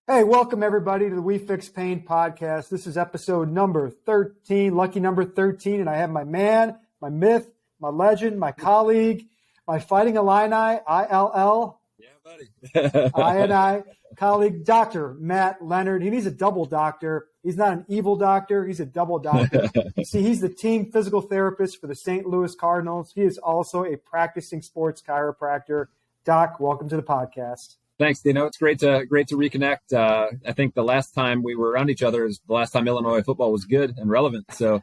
Hey, welcome everybody to the We Fix Pain podcast. This is episode number 13, lucky number 13, and I have my man, my myth, my legend, my colleague, my Fighting Illini, ILL, I colleague, Dr. Matt Leonard. He's a double doctor. He's not an evil doctor. He's a double doctor. You see, he's the team physical therapist for the St. Louis Cardinals. He is also a practicing sports chiropractor. Doc, welcome to the podcast. Thanks, Dino. It's great to reconnect. I think the last time we were around each other is the last time Illinois football was good and relevant. So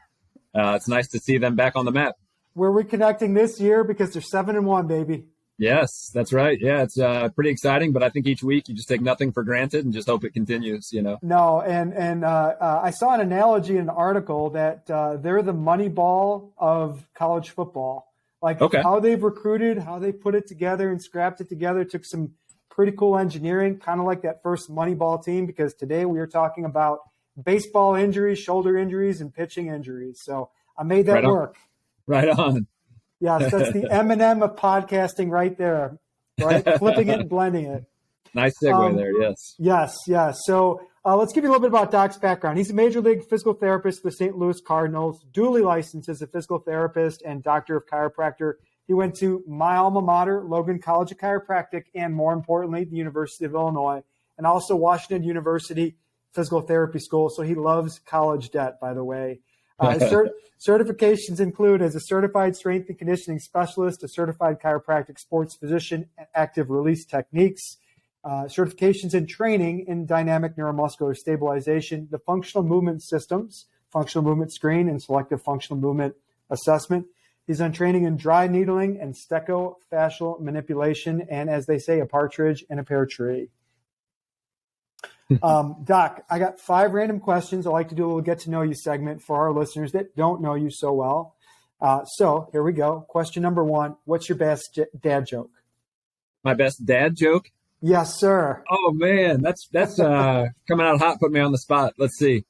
it's nice to see them back on the map. We're reconnecting this year because they're 7-1, baby. Yes, that's right. Yeah, it's pretty exciting. But I think each week you just take nothing for granted and just hope it continues. No, and I saw an analogy in an article that they're the money ball of college football. How they've recruited, how they put it together and scrapped it together, took some pretty cool engineering, kind of like that first Moneyball team, because today we are talking about baseball injuries, shoulder injuries, and pitching injuries. So I made that work. Right on. Yes, that's the M&M of podcasting right there, right? Flipping it and blending it. Nice segue there, yes. Yes. So let's give you a little bit about Doc's background. He's a major league physical therapist for the St. Louis Cardinals, duly licensed as a physical therapist and doctor of chiropractor. He went to my alma mater, Logan College of Chiropractic, and more importantly, the University of Illinois, and also Washington University Physical Therapy School. So he loves college debt, by the way. Certifications include as a certified strength and conditioning specialist, a certified chiropractic sports physician, and active release techniques. Certifications in training in dynamic neuromuscular stabilization, the functional movement systems, functional movement screen, and selective functional movement assessment. He's on training in dry needling and Stecco Fascial Manipulation, and as they say, a partridge in a pear tree. Doc, I got 5 random questions. I like to do a little get to know you segment for our listeners that don't know you so well. So here we go. Question number 1, what's your best dad joke? My best dad joke? Yes, sir. Oh man, that's coming out hot, put me on the spot. Let's see.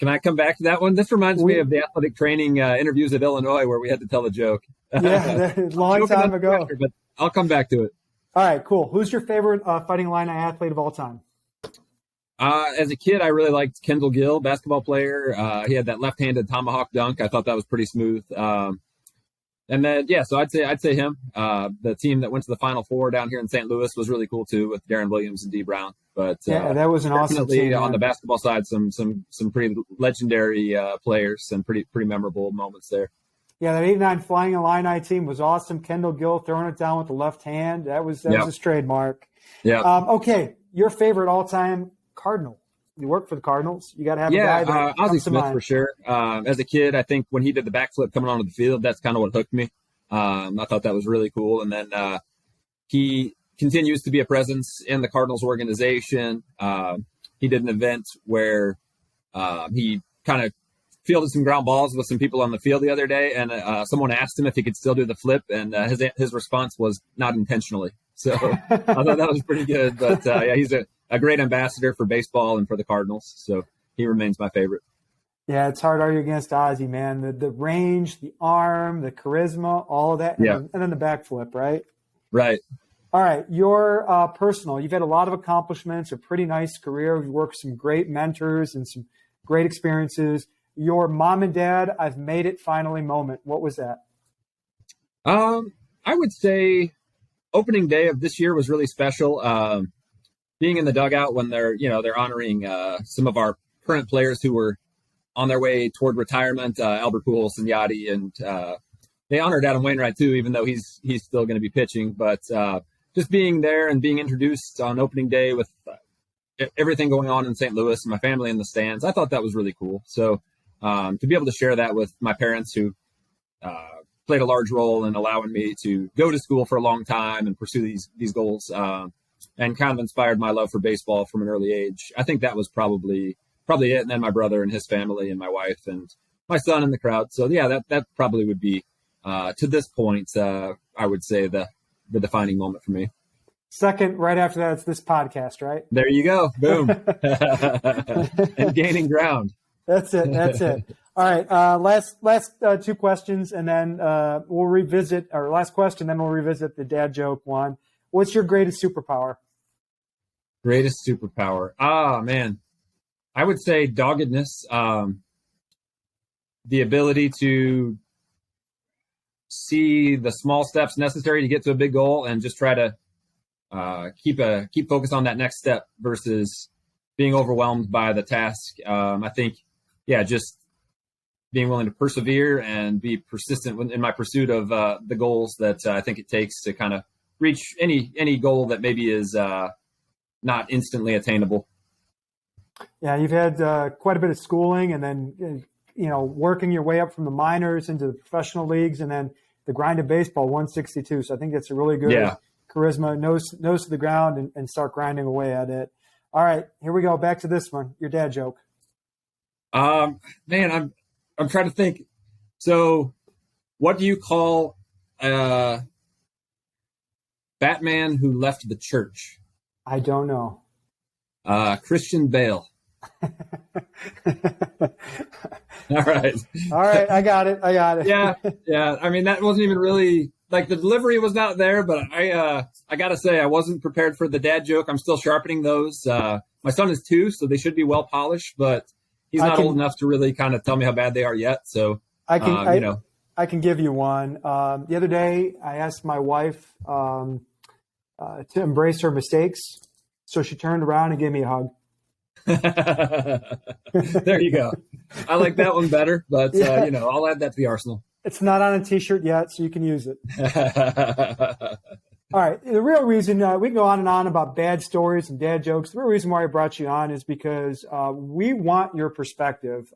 Can I come back to that one? This reminds me of the athletic training interviews at Illinois where we had to tell a joke. Yeah, a long time ago. But I'll come back to it. All right, cool. Who's your favorite Fighting Illini athlete of all time? As a kid, I really liked Kendall Gill, basketball player. He had that left-handed tomahawk dunk. I thought that was pretty smooth. And then, so I'd say him. The team that went to the Final Four down here in St. Louis was really cool too, with Darren Williams and D. Brown. But that was an awesome team. On the basketball side, some pretty legendary players and pretty memorable moments there. Yeah, that 89 Flying Illini team was awesome. Kendall Gill throwing it down with the left hand. That was his trademark. Yeah. Okay, your favorite all-time Cardinal. You work for the Cardinals. You got to have a guy that Ozzie Smith for sure. As a kid, I think when he did the backflip coming onto the field, that's kind of what hooked me. I thought that was really cool. And then he continues to be a presence in the Cardinals organization. He did an event where he kind of fielded some ground balls with some people on the field the other day, and someone asked him if he could still do the flip, and his response was not intentionally. So I thought that was pretty good. But he's a great ambassador for baseball and for the Cardinals. So he remains my favorite. Yeah, it's hard to argue against Ozzie, man. The range, the arm, the charisma, all of that. And then the backflip, right? Right. All right. Your personal, you've had a lot of accomplishments, a pretty nice career. You've worked with some great mentors and some great experiences. Your mom and dad, I've made it finally moment. What was that? I would say opening day of this year was really special. Being in the dugout when they're honoring some of our current players who were on their way toward retirement, Albert Pujols and Yachty, and they honored Adam Wainwright too, even though he's still going to be pitching. But just being there and being introduced on opening day with everything going on in St. Louis and my family in the stands, I thought that was really cool. So to be able to share that with my parents who played a large role in allowing me to go to school for a long time and pursue these goals and kind of inspired my love for baseball from an early age. I think that was probably it. And then my brother and his family and my wife and my son in the crowd. So yeah, that probably would be to this point, I would say the defining moment for me. Second, right after that, it's this podcast, right? There you go. Boom. And gaining ground. That's it. All right. Last 2 questions, and then we'll revisit our last question. Then we'll revisit the dad joke one. What's your greatest superpower? Greatest superpower. Ah, man. I would say doggedness. The ability to see the small steps necessary to get to a big goal and just try to keep focus on that next step versus being overwhelmed by the task. I think, just being willing to persevere and be persistent in my pursuit of the goals that I think it takes to kind of reach any goal that maybe is not instantly attainable. Yeah, you've had quite a bit of schooling, and then working your way up from the minors into the professional leagues, and then the grind of baseball, 162. So I think that's a really good charisma, nose to the ground, and start grinding away at it. All right, here we go. Back to this one. Your dad joke. Man, I'm trying to think. So, what do you call Batman who left the church? I don't know. Christian Bale. All right. I got it. Yeah. I mean, that wasn't even really like the delivery was not there, but I gotta say I wasn't prepared for the dad joke. I'm still sharpening those. My son is 2, so they should be well polished, but he's not old enough to really kind of tell me how bad they are yet. So I can give you one. The other day, I asked my wife to embrace her mistakes, so she turned around and gave me a hug. There you go. I like that one better, but I'll add that to the arsenal. It's not on a t-shirt yet, so you can use it. All right. The real reason we can go on and on about bad stories and dad jokes. The real reason why I brought you on is because we want your perspective.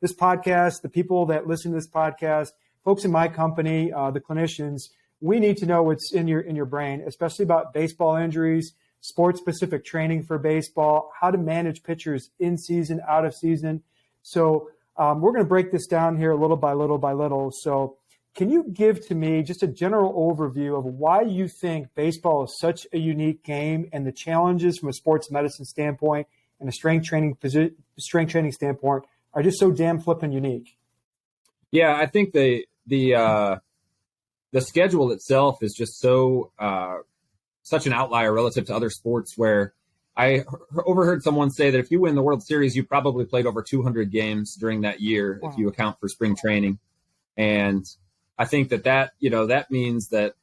This podcast, the people that listen to this podcast, folks in my company, the clinicians, we need to know what's in your brain, especially about baseball injuries, sports-specific training for baseball, how to manage pitchers in season, out of season. So we're going to break this down here little by little by little. So can you give to me just a general overview of why you think baseball is such a unique game and the challenges from a sports medicine standpoint and a strength training standpoint are just so damn flippin' unique? Yeah, I think the schedule itself is just so such an outlier relative to other sports, where I overheard someone say that if you win the World Series, you probably played over 200 games during that year. Wow. If you account for spring training. And I think that means that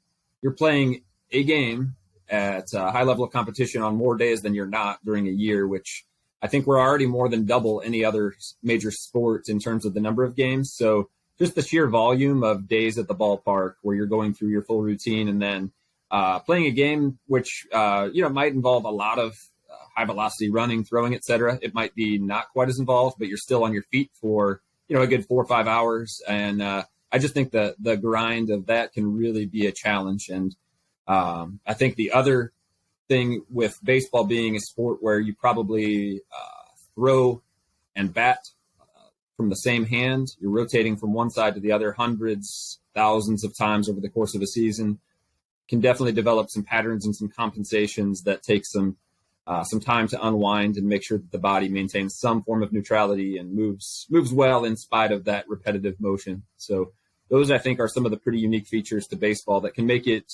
you're playing a game at a high level of competition on more days than you're not during a year, which I think we're already more than double any other major sport in terms of the number of games. So just the sheer volume of days at the ballpark where you're going through your full routine and then playing a game which might involve a lot of high velocity running, throwing, etc. It might be not quite as involved, but you're still on your feet for a good 4 or 5 hours. And I just think that the grind of that can really be a challenge. And I think the other thing with baseball being a sport where you probably throw and bat from the same hand, you're rotating from one side to the other hundreds, thousands of times over the course of a season, can definitely develop some patterns and some compensations that take some time to unwind and make sure that the body maintains some form of neutrality and moves well in spite of that repetitive motion. So those, I think, are some of the pretty unique features to baseball that can make it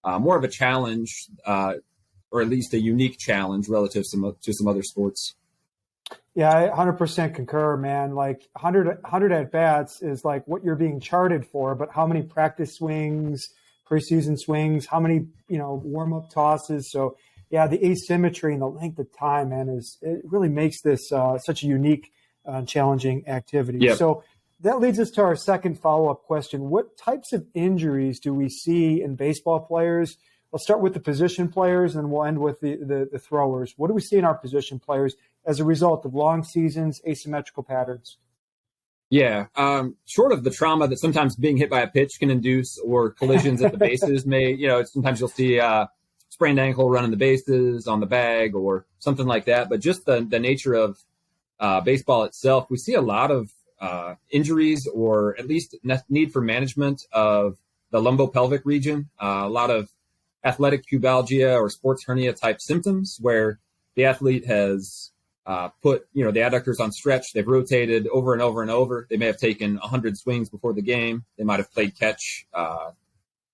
more of a challenge, or at least a unique challenge relative to some other sports. Yeah, I 100% concur, man. Like 100 at-bats is like what you're being charted for, but how many practice swings, preseason swings, how many, warm-up tosses. So, yeah, the asymmetry and the length of time, man, it really makes this such a unique, challenging activity. Yep. So that leads us to our second follow-up question. What types of injuries do we see in baseball players? Let's start with the position players, and we'll end with the throwers. What do we see in our position players as a result of long seasons, asymmetrical patterns? Yeah, short of the trauma that sometimes being hit by a pitch can induce, or collisions at the bases may, sometimes you'll see sprained ankle running the bases on the bag or something like that. But just the nature of baseball itself, we see a lot of injuries, or at least need for management of the lumbopelvic region, a lot of athletic pubalgia or sports hernia type symptoms where the athlete has put, the adductors on stretch. They've rotated over and over and over. They may have taken 100 swings before the game. They might have played catch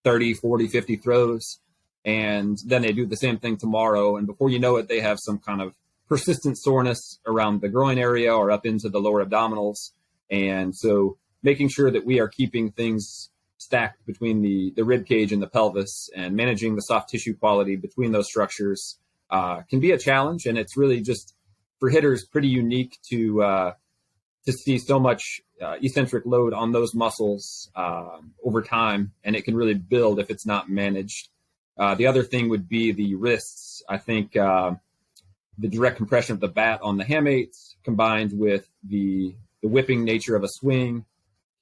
30, 40, 50 throws. and then they do the same thing tomorrow. And before you know it, they have some kind of persistent soreness around the groin area or up into the lower abdominals. And so making sure that we are keeping things stacked between the rib cage and the pelvis and managing the soft tissue quality between those structures can be a challenge. And it's really just, for hitters, pretty unique to see so much eccentric load on those muscles over time, and it can really build if it's not managed. The other thing would be the wrists. I think the direct compression of the bat on the hammates combined with the whipping nature of a swing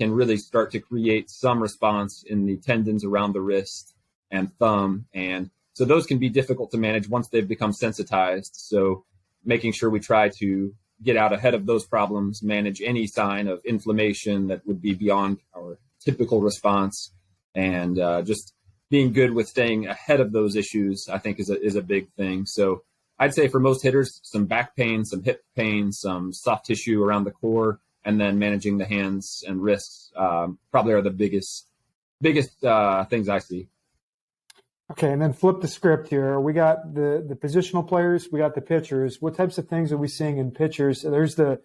can really start to create some response in the tendons around the wrist and thumb. And so those can be difficult to manage once they've become sensitized. So making sure we try to get out ahead of those problems, manage any sign of inflammation that would be beyond our typical response, and just being good with staying ahead of those issues, I think is a big thing. So I'd say for most hitters, some back pain, some hip pain, some soft tissue around the core, and then managing the hands and wrists probably are the biggest things I see. Okay, and then flip the script here. We got the positional players, we got the pitchers. What types of things are we seeing in pitchers? There's the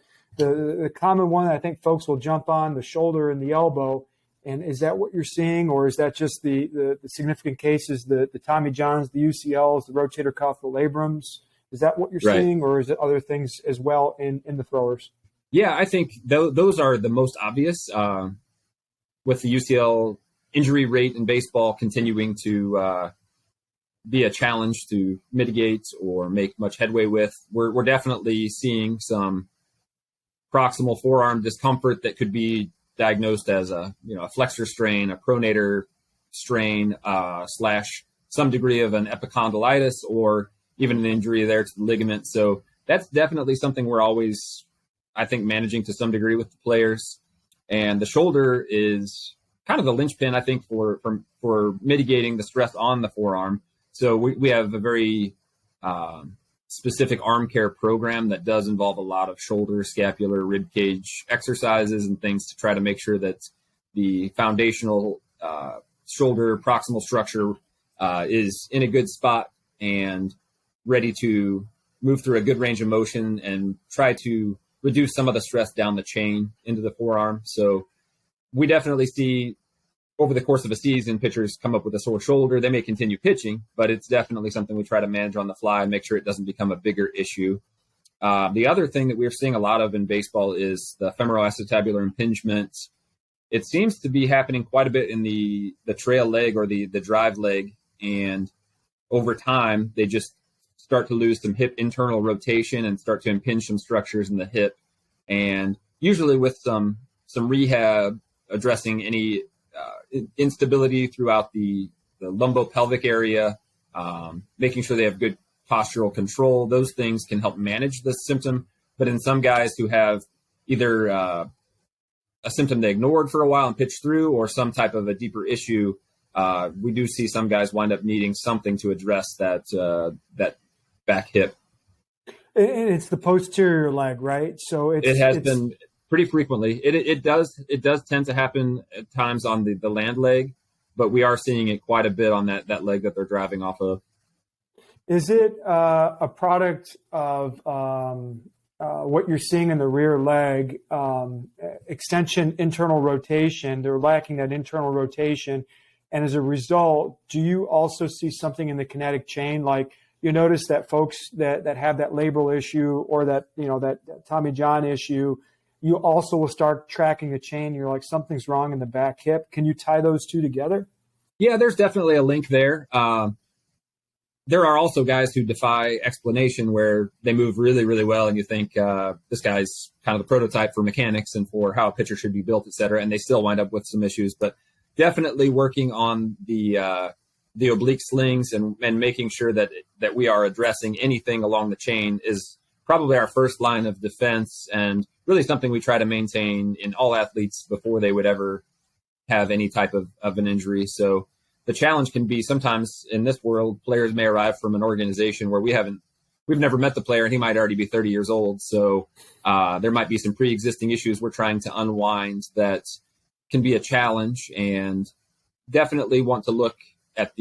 common one that I think folks will jump on, the shoulder and the elbow. And is that what you're seeing, or is that just the significant cases, the Tommy Johns, the UCLs, the rotator cuff, the Labrums? Is that what you're seeing, or is it other things as well in the throwers? Yeah, I think those are the most obvious, with the UCL injury rate in baseball continuing to be a challenge to mitigate or make much headway with. We're definitely seeing some proximal forearm discomfort that could be diagnosed as a flexor strain, a pronator strain, slash some degree of an epicondylitis, or even an injury there to the ligament. So that's definitely something we're always, I think, managing to some degree with the players. And the shoulder is kind of the linchpin, I think, for mitigating the stress on the forearm. So we have a very specific arm care program that does involve a lot of shoulder, scapular, rib cage exercises and things to try to make sure that the foundational shoulder proximal structure is in a good spot and ready to move through a good range of motion and try to reduce some of the stress down the chain into the forearm. So we definitely see over the course of a season, pitchers come up with a sore shoulder. They may continue pitching, but it's definitely something we try to manage on the fly and make sure it doesn't become a bigger issue. The other thing that we're seeing a lot of in baseball is the femoroacetabular impingement. It seems to be happening quite a bit in the trail leg or the drive leg. And over time, they just start to lose some hip internal rotation and start to impinge some structures in the hip. And usually with some rehab addressing any instability throughout the lumbopelvic area, making sure they have good postural control. Those things can help manage the symptom. But in some guys who have either a symptom they ignored for a while and pitched through, or some type of a deeper issue, we do see some guys wind up needing something to address that back hip. And it's the posterior leg, right? So it has been pretty frequently. It does tend to happen at times on the land leg, but we are seeing it quite a bit on that leg that they're driving off of. Is it a product of what you're seeing in the rear leg, extension, internal rotation? They're lacking that internal rotation. And as a result, do you also see something in the kinetic chain? Like you notice that folks that have that labral issue or that Tommy John issue, you also will start tracking a chain. You're like, something's wrong in the back hip. Can you tie those two together? Yeah, there's definitely a link there. There are also guys who defy explanation where they move really, really well. And you think this guy's kind of the prototype for mechanics and for how a pitcher should be built, et cetera. And they still wind up with some issues, but definitely working on the oblique slings and making sure that we are addressing anything along the chain is probably our first line of defense, and really something we try to maintain in all athletes before they would ever have any type of an injury. So the challenge can be sometimes in this world, players may arrive from an organization where we've never met the player and he might already be 30 years old. So there might be some pre-existing issues we're trying to unwind that can be a challenge, and definitely want to look at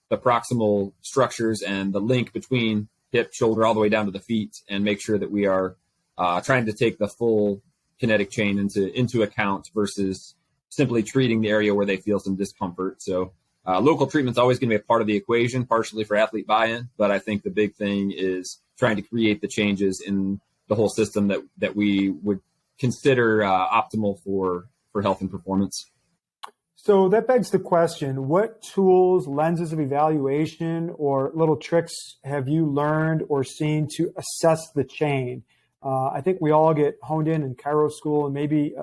the proximal structures and the link between hip, shoulder, all the way down to the feet, and make sure that we are trying to take the full kinetic chain into account versus simply treating the area where they feel some discomfort. So local treatment's always going to be a part of the equation, partially for athlete buy-in, but I think the big thing is trying to create the changes in the whole system that we would consider optimal for health and performance. So that begs the question, what tools, lenses of evaluation, or little tricks have you learned or seen to assess the chain? I think we all get honed in chiro school and maybe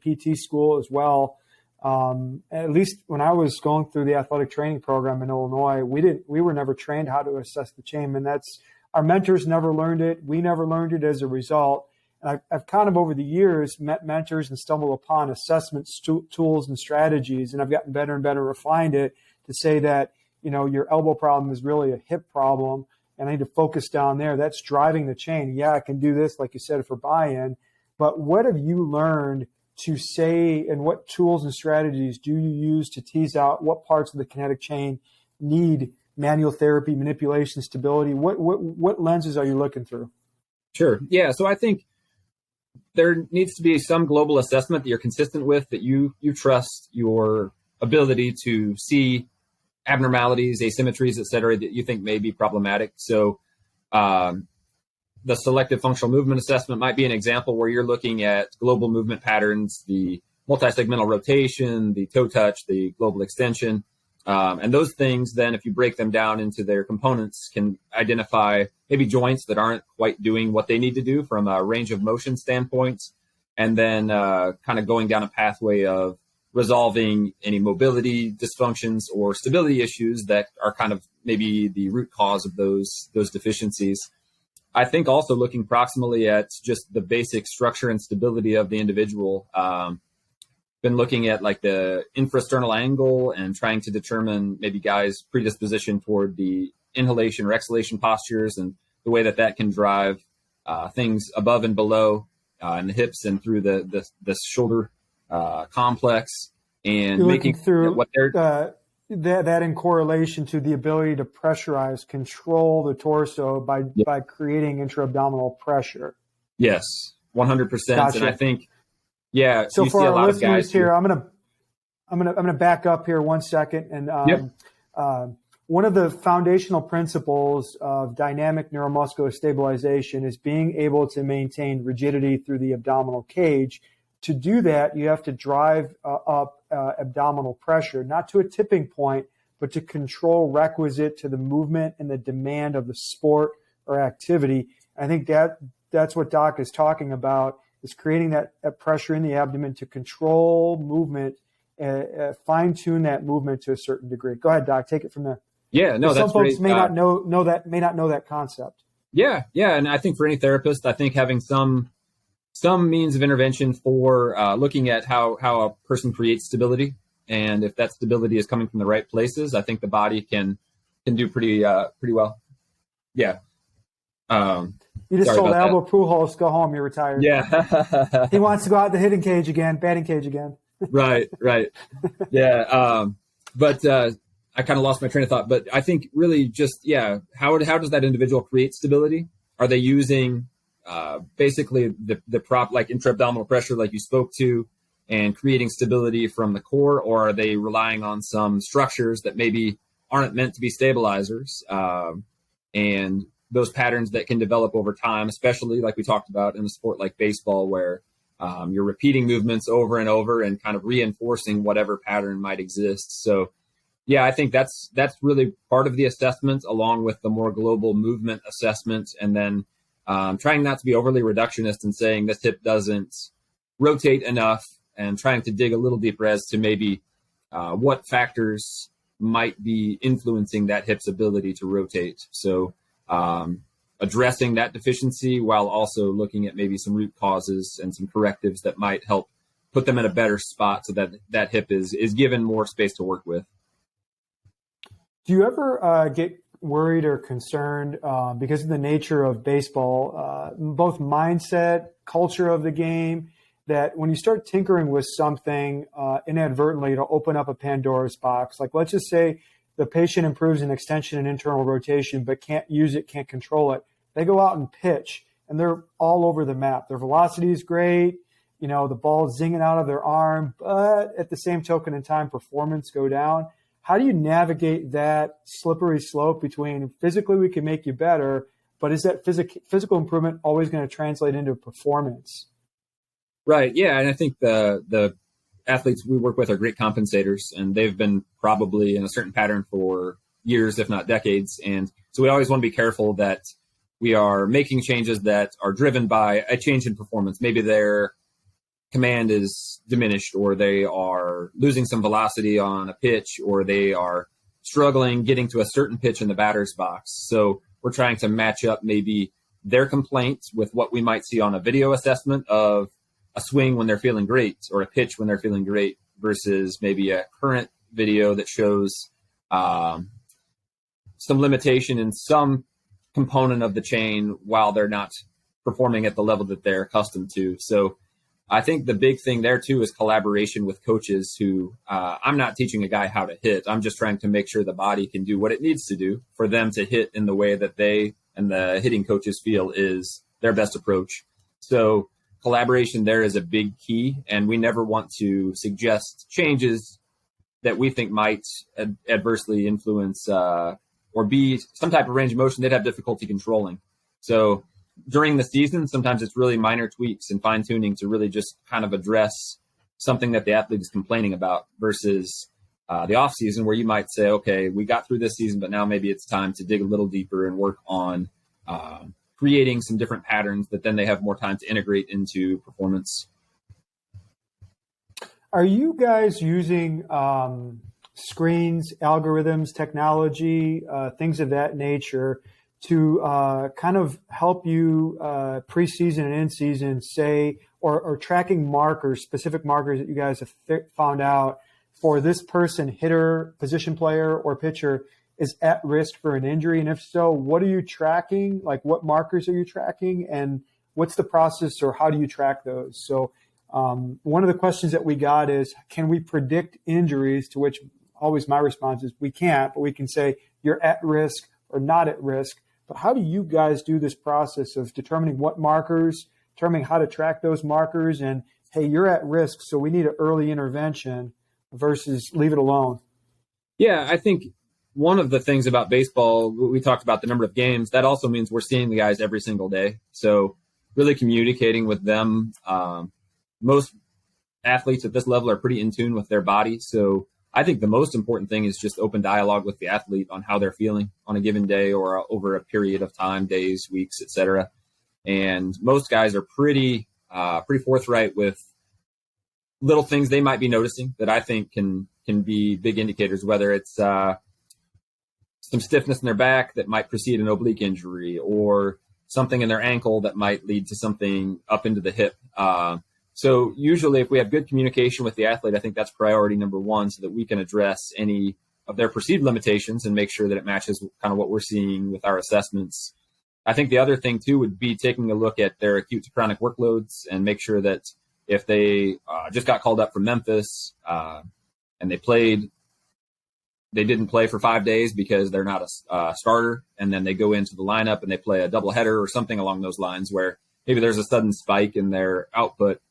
PT school as well. At least when I was going through the athletic training program in Illinois, we were never trained how to assess the chain, and that's our mentors never learned it. We never learned it as a result. And I've kind of over the years met mentors and stumbled upon assessment tools and strategies, and I've gotten better and better, refined it to say that, your elbow problem is really a hip problem, and I need to focus down there. That's driving the chain. Yeah, I can do this, like you said, for buy-in, but what have you learned to say, and what tools and strategies do you use to tease out what parts of the kinetic chain need manual therapy, manipulation, stability? What lenses are you looking through? Sure. Yeah. So I think there needs to be some global assessment that you're consistent with, that you trust your ability to see abnormalities, asymmetries, et cetera, that you think may be problematic. So the selective functional movement assessment might be an example where you're looking at global movement patterns, the multi-segmental rotation, the toe touch, the global extension. And those things, then, if you break them down into their components, can identify maybe joints that aren't quite doing what they need to do from a range of motion standpoint, and then kind of going down a pathway of resolving any mobility dysfunctions or stability issues that are kind of maybe the root cause of those deficiencies. I think also looking proximally at just the basic structure and stability of the individual. Been looking at like the infrasternal angle and trying to determine maybe guys' predisposition toward the inhalation or exhalation postures, and the way that can drive things above and below in the hips and through the shoulder complex, and you're making through what they're that in correlation to the ability to pressurize, control the torso by creating intra-abdominal pressure. Yes, 100%. Gotcha. And I think, yeah. So for our listeners here, who, I'm gonna back up here one second, and one of the foundational principles of dynamic neuromuscular stabilization is being able to maintain rigidity through the abdominal cage. To do that, you have to drive up abdominal pressure, not to a tipping point, but to control requisite to the movement and the demand of the sport or activity. I think that's what Doc is talking about, is creating that pressure in the abdomen to control movement, fine-tune that movement to a certain degree. Go ahead, Doc. Take it from there. Yeah, no, that's some folks great. may not know that concept. Yeah, and I think for any therapist, I think having some means of intervention for looking at how a person creates stability, and if that stability is coming from the right places, I think the body can do pretty well. Yeah. You just told Albert Pujols, go home, you're retired. Yeah. He wants to go out the batting cage again. Right. Yeah. But I kind of lost my train of thought. But I think really just, how does that individual create stability? Are they using basically the prop, like intra-abdominal pressure, like you spoke to, and creating stability from the core, or are they relying on some structures that maybe aren't meant to be stabilizers? And those patterns that can develop over time, especially like we talked about in a sport like baseball, where you're repeating movements over and over and kind of reinforcing whatever pattern might exist. So, I think that's really part of the assessment, along with the more global movement assessment, and then trying not to be overly reductionist and saying this hip doesn't rotate enough, and trying to dig a little deeper as to maybe what factors might be influencing that hip's ability to rotate. So addressing that deficiency while also looking at maybe some root causes and some correctives that might help put them in a better spot so that hip is given more space to work with. Do you ever get worried or concerned because of the nature of baseball, both mindset, culture of the game, that when you start tinkering with something inadvertently, it'll open up a Pandora's box? Like, let's just say the patient improves in extension and internal rotation, but can't use it, can't control it. They go out and pitch, and they're all over the map. Their velocity is great. You know, the ball is zinging out of their arm, but at the same token in time, performance go down. How do you navigate that slippery slope between physically we can make you better, but is that physical improvement always going to translate into performance? Right. Yeah. And I think the athletes we work with are great compensators, and they've been probably in a certain pattern for years, if not decades. And so we always want to be careful that we are making changes that are driven by a change in performance. Maybe their command is diminished, or they are losing some velocity on a pitch, or they are struggling getting to a certain pitch in the batter's box. So we're trying to match up maybe their complaints with what we might see on a video assessment of a swing when they're feeling great, or a pitch when they're feeling great, versus maybe a current video that shows some limitation in some component of the chain while they're not performing at the level that they're accustomed to. So I think the big thing there too is collaboration with coaches who, I'm not teaching a guy how to hit. I'm just trying to make sure the body can do what it needs to do for them to hit in the way that they and the hitting coaches feel is their best approach. So collaboration there is a big key, and we never want to suggest changes that we think might adversely influence or be some type of range of motion they'd have difficulty controlling. So during the season, sometimes it's really minor tweaks and fine tuning to really just kind of address something that the athlete is complaining about, versus the off season where you might say, okay, we got through this season, but now maybe it's time to dig a little deeper and work on creating some different patterns that then they have more time to integrate into performance. Are you guys using screens, algorithms, technology, things of that nature to kind of help you preseason and in-season say, or tracking markers, specific markers that you guys have found out for this person, hitter, position player, or pitcher, is at risk for an injury? And if so, what are you tracking? Like, what markers are you tracking, and what's the process, or how do you track those? So one of the questions that we got is, can we predict injuries? To which always my response is, we can't, but we can say you're at risk or not at risk. But how do you guys do this process of determining what markers, determining how to track those markers, and, hey, you're at risk, so we need an early intervention, versus leave it alone? Yeah, I think one of the things about baseball, we talked about the number of games, that also means we're seeing the guys every single day. So really communicating with them. Most athletes at this level are pretty in tune with their body. So I think the most important thing is just open dialogue with the athlete on how they're feeling on a given day or over a period of time, days, weeks, etc. And most guys are pretty forthright with little things they might be noticing that I think can be big indicators, whether it's some stiffness in their back that might precede an oblique injury, or something in their ankle that might lead to something up into the hip. So usually if we have good communication with the athlete, I think that's priority number one, so that we can address any of their perceived limitations and make sure that it matches kind of what we're seeing with our assessments. I think the other thing too would be taking a look at their acute to chronic workloads and make sure that if they just got called up from Memphis and they didn't play for 5 days because they're not a starter, and then they go into the lineup and they play a doubleheader or something along those lines, where maybe there's a sudden spike in their output,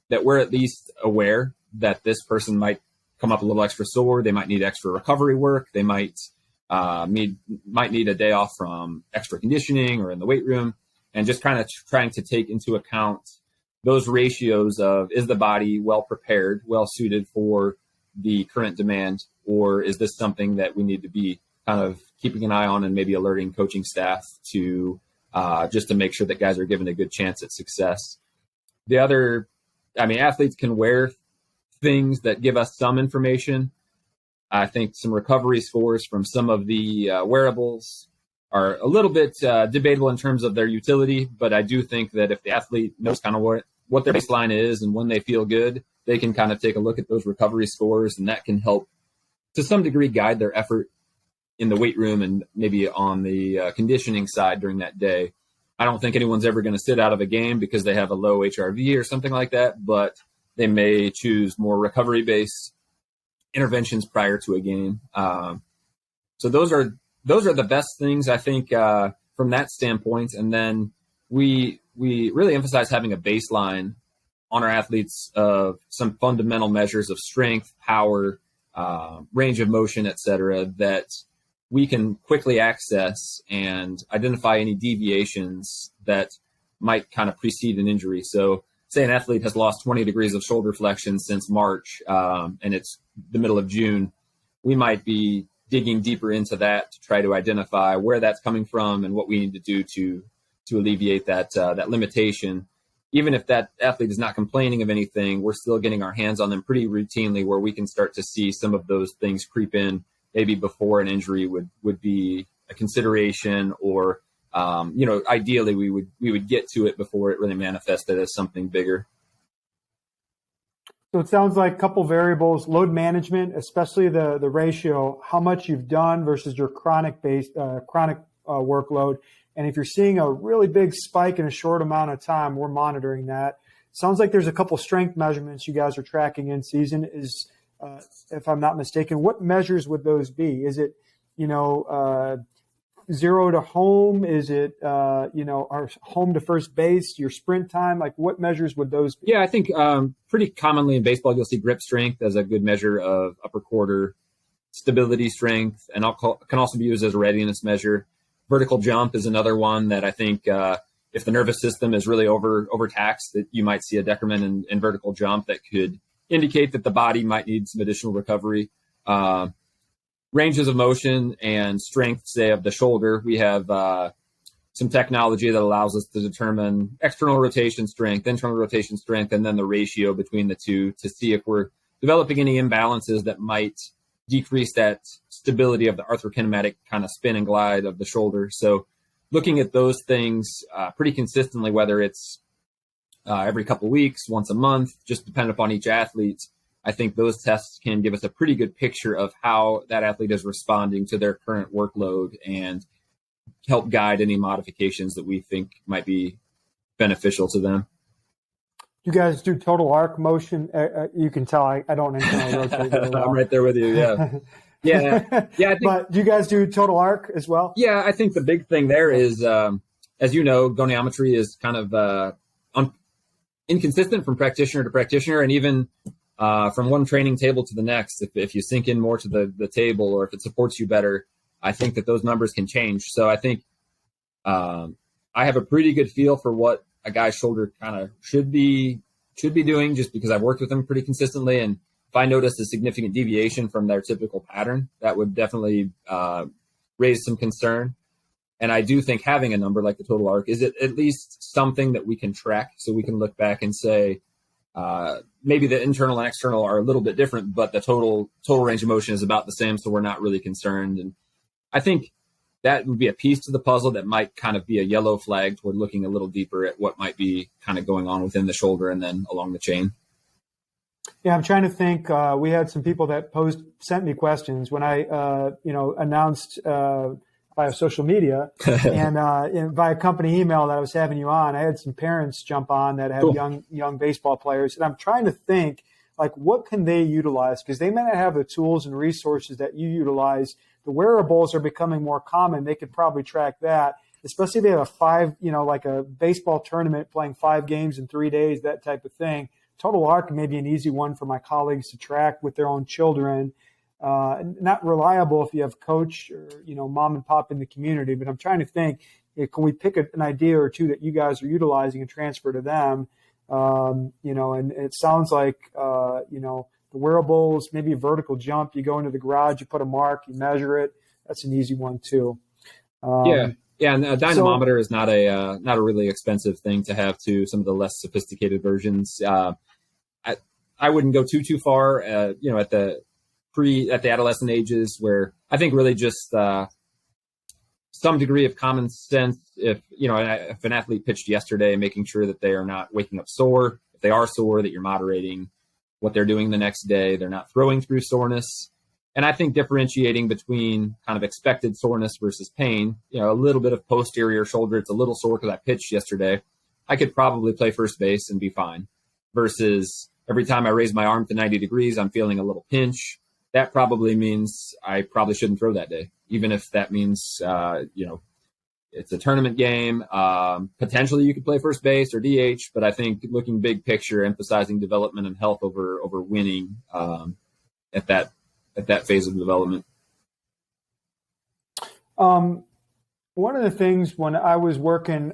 that we're at least aware that this person might come up a little extra sore. They might need extra recovery work. They might need a day off from extra conditioning or in the weight room, and just kind of trying to take into account those ratios of, is the body well prepared, well suited for the current demand, or is this something that we need to be kind of keeping an eye on and maybe alerting coaching staff to, just to make sure that guys are given a good chance at success. Athletes can wear things that give us some information. I think some recovery scores from some of the wearables are a little bit debatable in terms of their utility, but I do think that if the athlete knows kind of what their baseline is and when they feel good, they can kind of take a look at those recovery scores, and that can help to some degree guide their effort in the weight room and maybe on the conditioning side during that day. I don't think anyone's ever going to sit out of a game because they have a low HRV or something like that, but they may choose more recovery-based interventions prior to a game. So those are the best things, I think, from that standpoint. And then we really emphasize having a baseline on our athletes of some fundamental measures of strength, power, range of motion, et cetera, that we can quickly access and identify any deviations that might kind of precede an injury. So say an athlete has lost 20 degrees of shoulder flexion since March, and it's the middle of June, we might be digging deeper into that to try to identify where that's coming from and what we need to do to alleviate that limitation. Even if that athlete is not complaining of anything, we're still getting our hands on them pretty routinely where we can start to see some of those things creep in maybe before an injury would be a consideration, or ideally we would get to it before it really manifested as something bigger. So it sounds like a couple variables: load management, especially the ratio, how much you've done versus your chronic workload. And if you're seeing a really big spike in a short amount of time, we're monitoring that. Sounds like there's a couple strength measurements you guys are tracking in season. If I'm not mistaken, what measures would those be? Is it, 0 to home? Is it, our home to first base, your sprint time? Like, what measures would those be? Yeah, I think pretty commonly in baseball, you'll see grip strength as a good measure of upper quarter stability strength, and can also be used as a readiness measure. Vertical jump is another one that I think if the nervous system is really overtaxed, that you might see a decrement in vertical jump that could indicate that the body might need some additional recovery. Ranges of motion and strength, say, of the shoulder. We have some technology that allows us to determine external rotation strength, internal rotation strength, and then the ratio between the two to see if we're developing any imbalances that might decrease that stability of the arthrokinematic kind of spin and glide of the shoulder. So looking at those things pretty consistently, whether it's every couple of weeks, once a month, just depending upon each athlete, I think those tests can give us a pretty good picture of how that athlete is responding to their current workload and help guide any modifications that we think might be beneficial to them. You guys do total arc motion. You can tell I don't internally rotate very well. I'm right there with you. Yeah. Yeah. I think, but do you guys do total arc as well? Yeah. I think the big thing there is, as you know, goniometry is kind of inconsistent from practitioner to practitioner, and even from one training table to the next. If you sink in more to the table, or if it supports you better, I think that those numbers can change. So I think I have a pretty good feel for what a guy's shoulder kind of should be doing, just because I've worked with them pretty consistently. And if I notice a significant deviation from their typical pattern, that would definitely raise some concern. And I do think having a number like the total arc is at least something that we can track, so we can look back and say, maybe the internal and external are a little bit different, but the total range of motion is about the same. So we're not really concerned. And I think that would be a piece to the puzzle that might kind of be a yellow flag toward looking a little deeper at what might be kind of going on within the shoulder and then along the chain. Yeah, I'm trying to think. We had some people that sent me questions when I, announced via social media and via company email that I was having you on. I had some parents jump on that have Cool. young baseball players, and I'm trying to think, like, what can they utilize? Because they may not have the tools and resources that you utilize. The wearables are becoming more common. They could probably track that, especially if they have like a baseball tournament playing 5 games in 3 days, that type of thing. Total arc may be an easy one for my colleagues to track with their own children. Not reliable if you have coach or, mom and pop in the community, but I'm trying to think, can we pick an idea or two that you guys are utilizing and transfer to them? And it sounds like, the wearables, maybe a vertical jump, you go into the garage, you put a mark, you measure it. That's an easy one too. Yeah. And a dynamometer is not a really expensive thing to have to some of the less sophisticated versions. I wouldn't go too far, at the adolescent ages, where I think really just some degree of common sense. If an athlete pitched yesterday, making sure that they are not waking up sore. If they are sore, that you're moderating what they're doing the next day. They're not throwing through soreness. And I think differentiating between kind of expected soreness versus pain, a little bit of posterior shoulder, it's a little sore because I pitched yesterday, I could probably play first base and be fine. Versus every time I raise my arm to 90 degrees, I'm feeling a little pinch. that probably means I probably shouldn't throw that day, even if that means, it's a tournament game. Potentially you could play first base or DH, but I think looking big picture, emphasizing development and health over winning at that phase of development. One of the things when I was working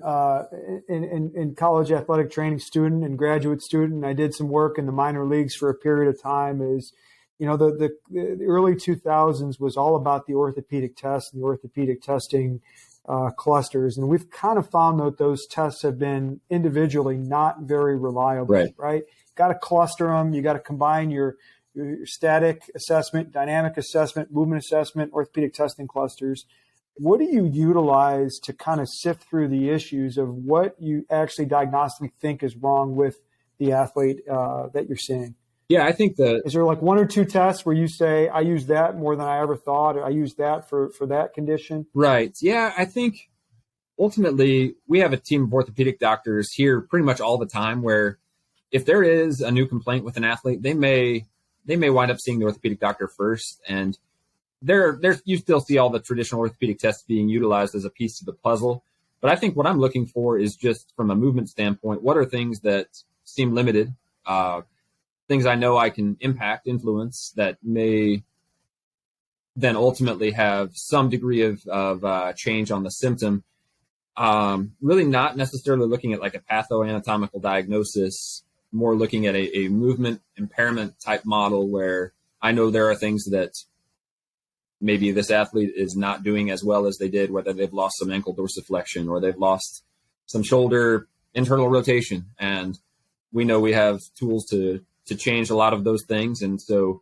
in college athletic training student and graduate student, and I did some work in the minor leagues for a period of time, is, the early 2000s was all about the orthopedic tests and the orthopedic testing clusters. And we've kind of found that those tests have been individually not very reliable, right? Got to cluster them. You got to combine your static assessment, dynamic assessment, movement assessment, orthopedic testing clusters. What do you utilize to kind of sift through the issues of what you actually diagnostically think is wrong with the athlete that you're seeing? Yeah, I think is there like one or two tests where you say, I use that more than I ever thought, or I use that for that condition? Right. Yeah, I think ultimately we have a team of orthopedic doctors here pretty much all the time where if there is a new complaint with an athlete, they may wind up seeing the orthopedic doctor first. And there's you still see all the traditional orthopedic tests being utilized as a piece of the puzzle. But I think what I'm looking for is just from a movement standpoint, what are things that seem limited, things I know I can influence that may then ultimately have some degree of change on the symptom. Really not necessarily looking at like a pathoanatomical diagnosis, more looking at a movement impairment type model where I know there are things that maybe this athlete is not doing as well as they did, whether they've lost some ankle dorsiflexion or they've lost some shoulder internal rotation. And we know we have tools to change a lot of those things. And so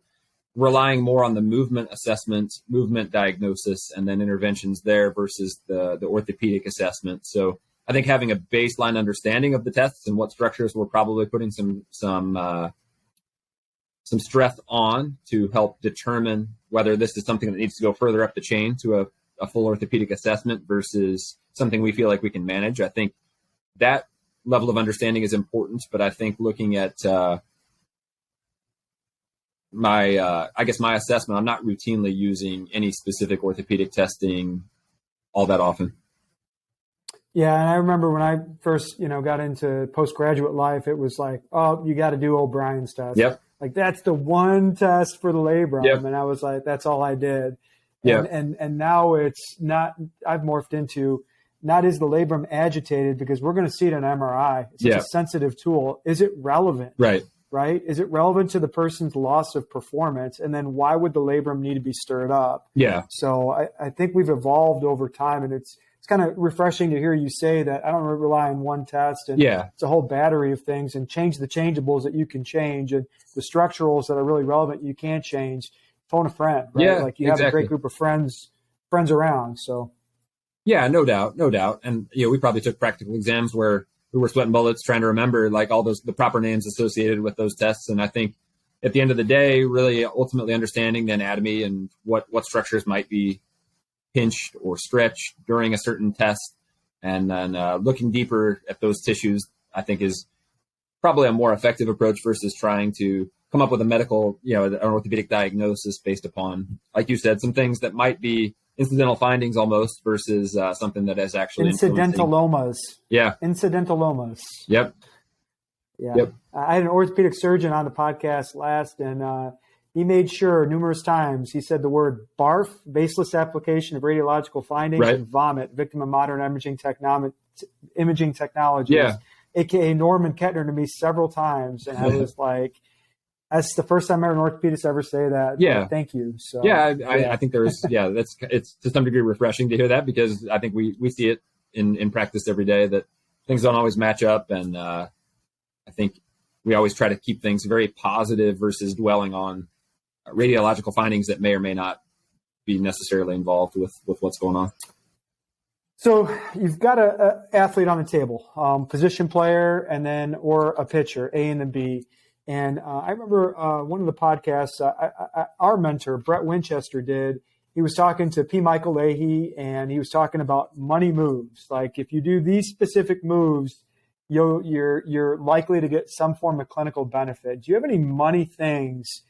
relying more on the movement assessment, movement diagnosis, and then interventions there versus the orthopedic assessment. So I think having a baseline understanding of the tests and what structures we're probably putting some stress on to help determine whether this is something that needs to go further up the chain to a full orthopedic assessment versus something we feel like we can manage. I think that level of understanding is important, but I think looking at my assessment, I'm not routinely using any specific orthopedic testing all that often. Yeah, and I remember when I first, got into postgraduate life, it was like, oh, you got to do O'Brien's test. Yep. Like that's the one test for the labrum. Yep. And I was like, that's all I did. Yep. And now it's not, I've morphed into not is the labrum agitated because we're going to see it in MRI. It's such a sensitive tool. Is it relevant? Right. Is it relevant to the person's loss of performance? And then why would the labrum need to be stirred up? Yeah. So I think we've evolved over time, and it's kind of refreshing to hear you say that I don't rely on one test, and it's a whole battery of things, and change the changeables that you can change, and the structurals that are really relevant you can't change. Phone a friend, right? Yeah, like you have a great group of friends around. So yeah, no doubt. And we probably took practical exams where we were sweating bullets trying to remember like all the proper names associated with those tests. And I think at the end of the day, really ultimately understanding the anatomy and what structures might be pinched or stretched during a certain test, and then looking deeper at those tissues, I think is probably a more effective approach versus trying to come up with a medical, an orthopedic diagnosis based upon, like you said, some things that might be incidental findings almost versus something that is actually incidentalomas. Yeah. Incidentalomas. Yep. Yeah. Yep. I had an orthopedic surgeon on the podcast last, and he made sure numerous times he said the word BARF, baseless application of radiological findings, and vomit, victim of modern imaging technologies, aka Norman Kettner, to me several times. And I was like, that's the first time I heard an orthopedist ever say that. Yeah. Thank you. So I think there's, it's to some degree refreshing to hear that, because I think we see it in practice every day that things don't always match up. And I think we always try to keep things very positive versus dwelling on radiological findings that may or may not be necessarily involved with what's going on. So you've got a athlete on the table, position player, and then, or a pitcher, A and the B. And I remember one of the podcasts our mentor, Brett Winchester, did. He was talking to P. Michael Leahy, and he was talking about money moves. Like if you do these specific moves, you're likely to get some form of clinical benefit. Do you have any money things,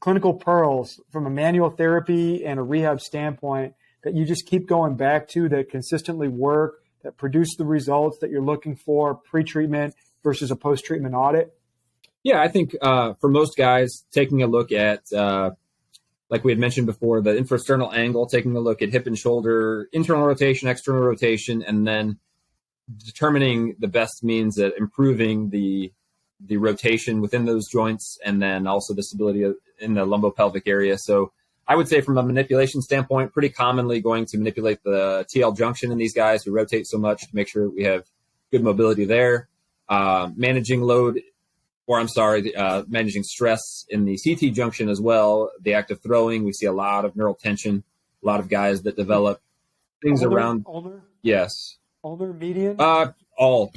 clinical pearls from a manual therapy and a rehab standpoint that you just keep going back to, that consistently work, that produce the results that you're looking for pre-treatment versus a post-treatment audit? Yeah, I think for most guys, taking a look at, like we had mentioned before, the infrasternal angle, taking a look at hip and shoulder, internal rotation, external rotation, and then determining the best means at improving the rotation within those joints, and then also the stability in the lumbopelvic area. So I would say from a manipulation standpoint, pretty commonly going to manipulate the TL junction in these guys who rotate so much to make sure we have good mobility there. Managing stress in the CT junction as well. The act of throwing, we see a lot of neural tension, a lot of guys that develop things around. Older? Yes. Older, median? All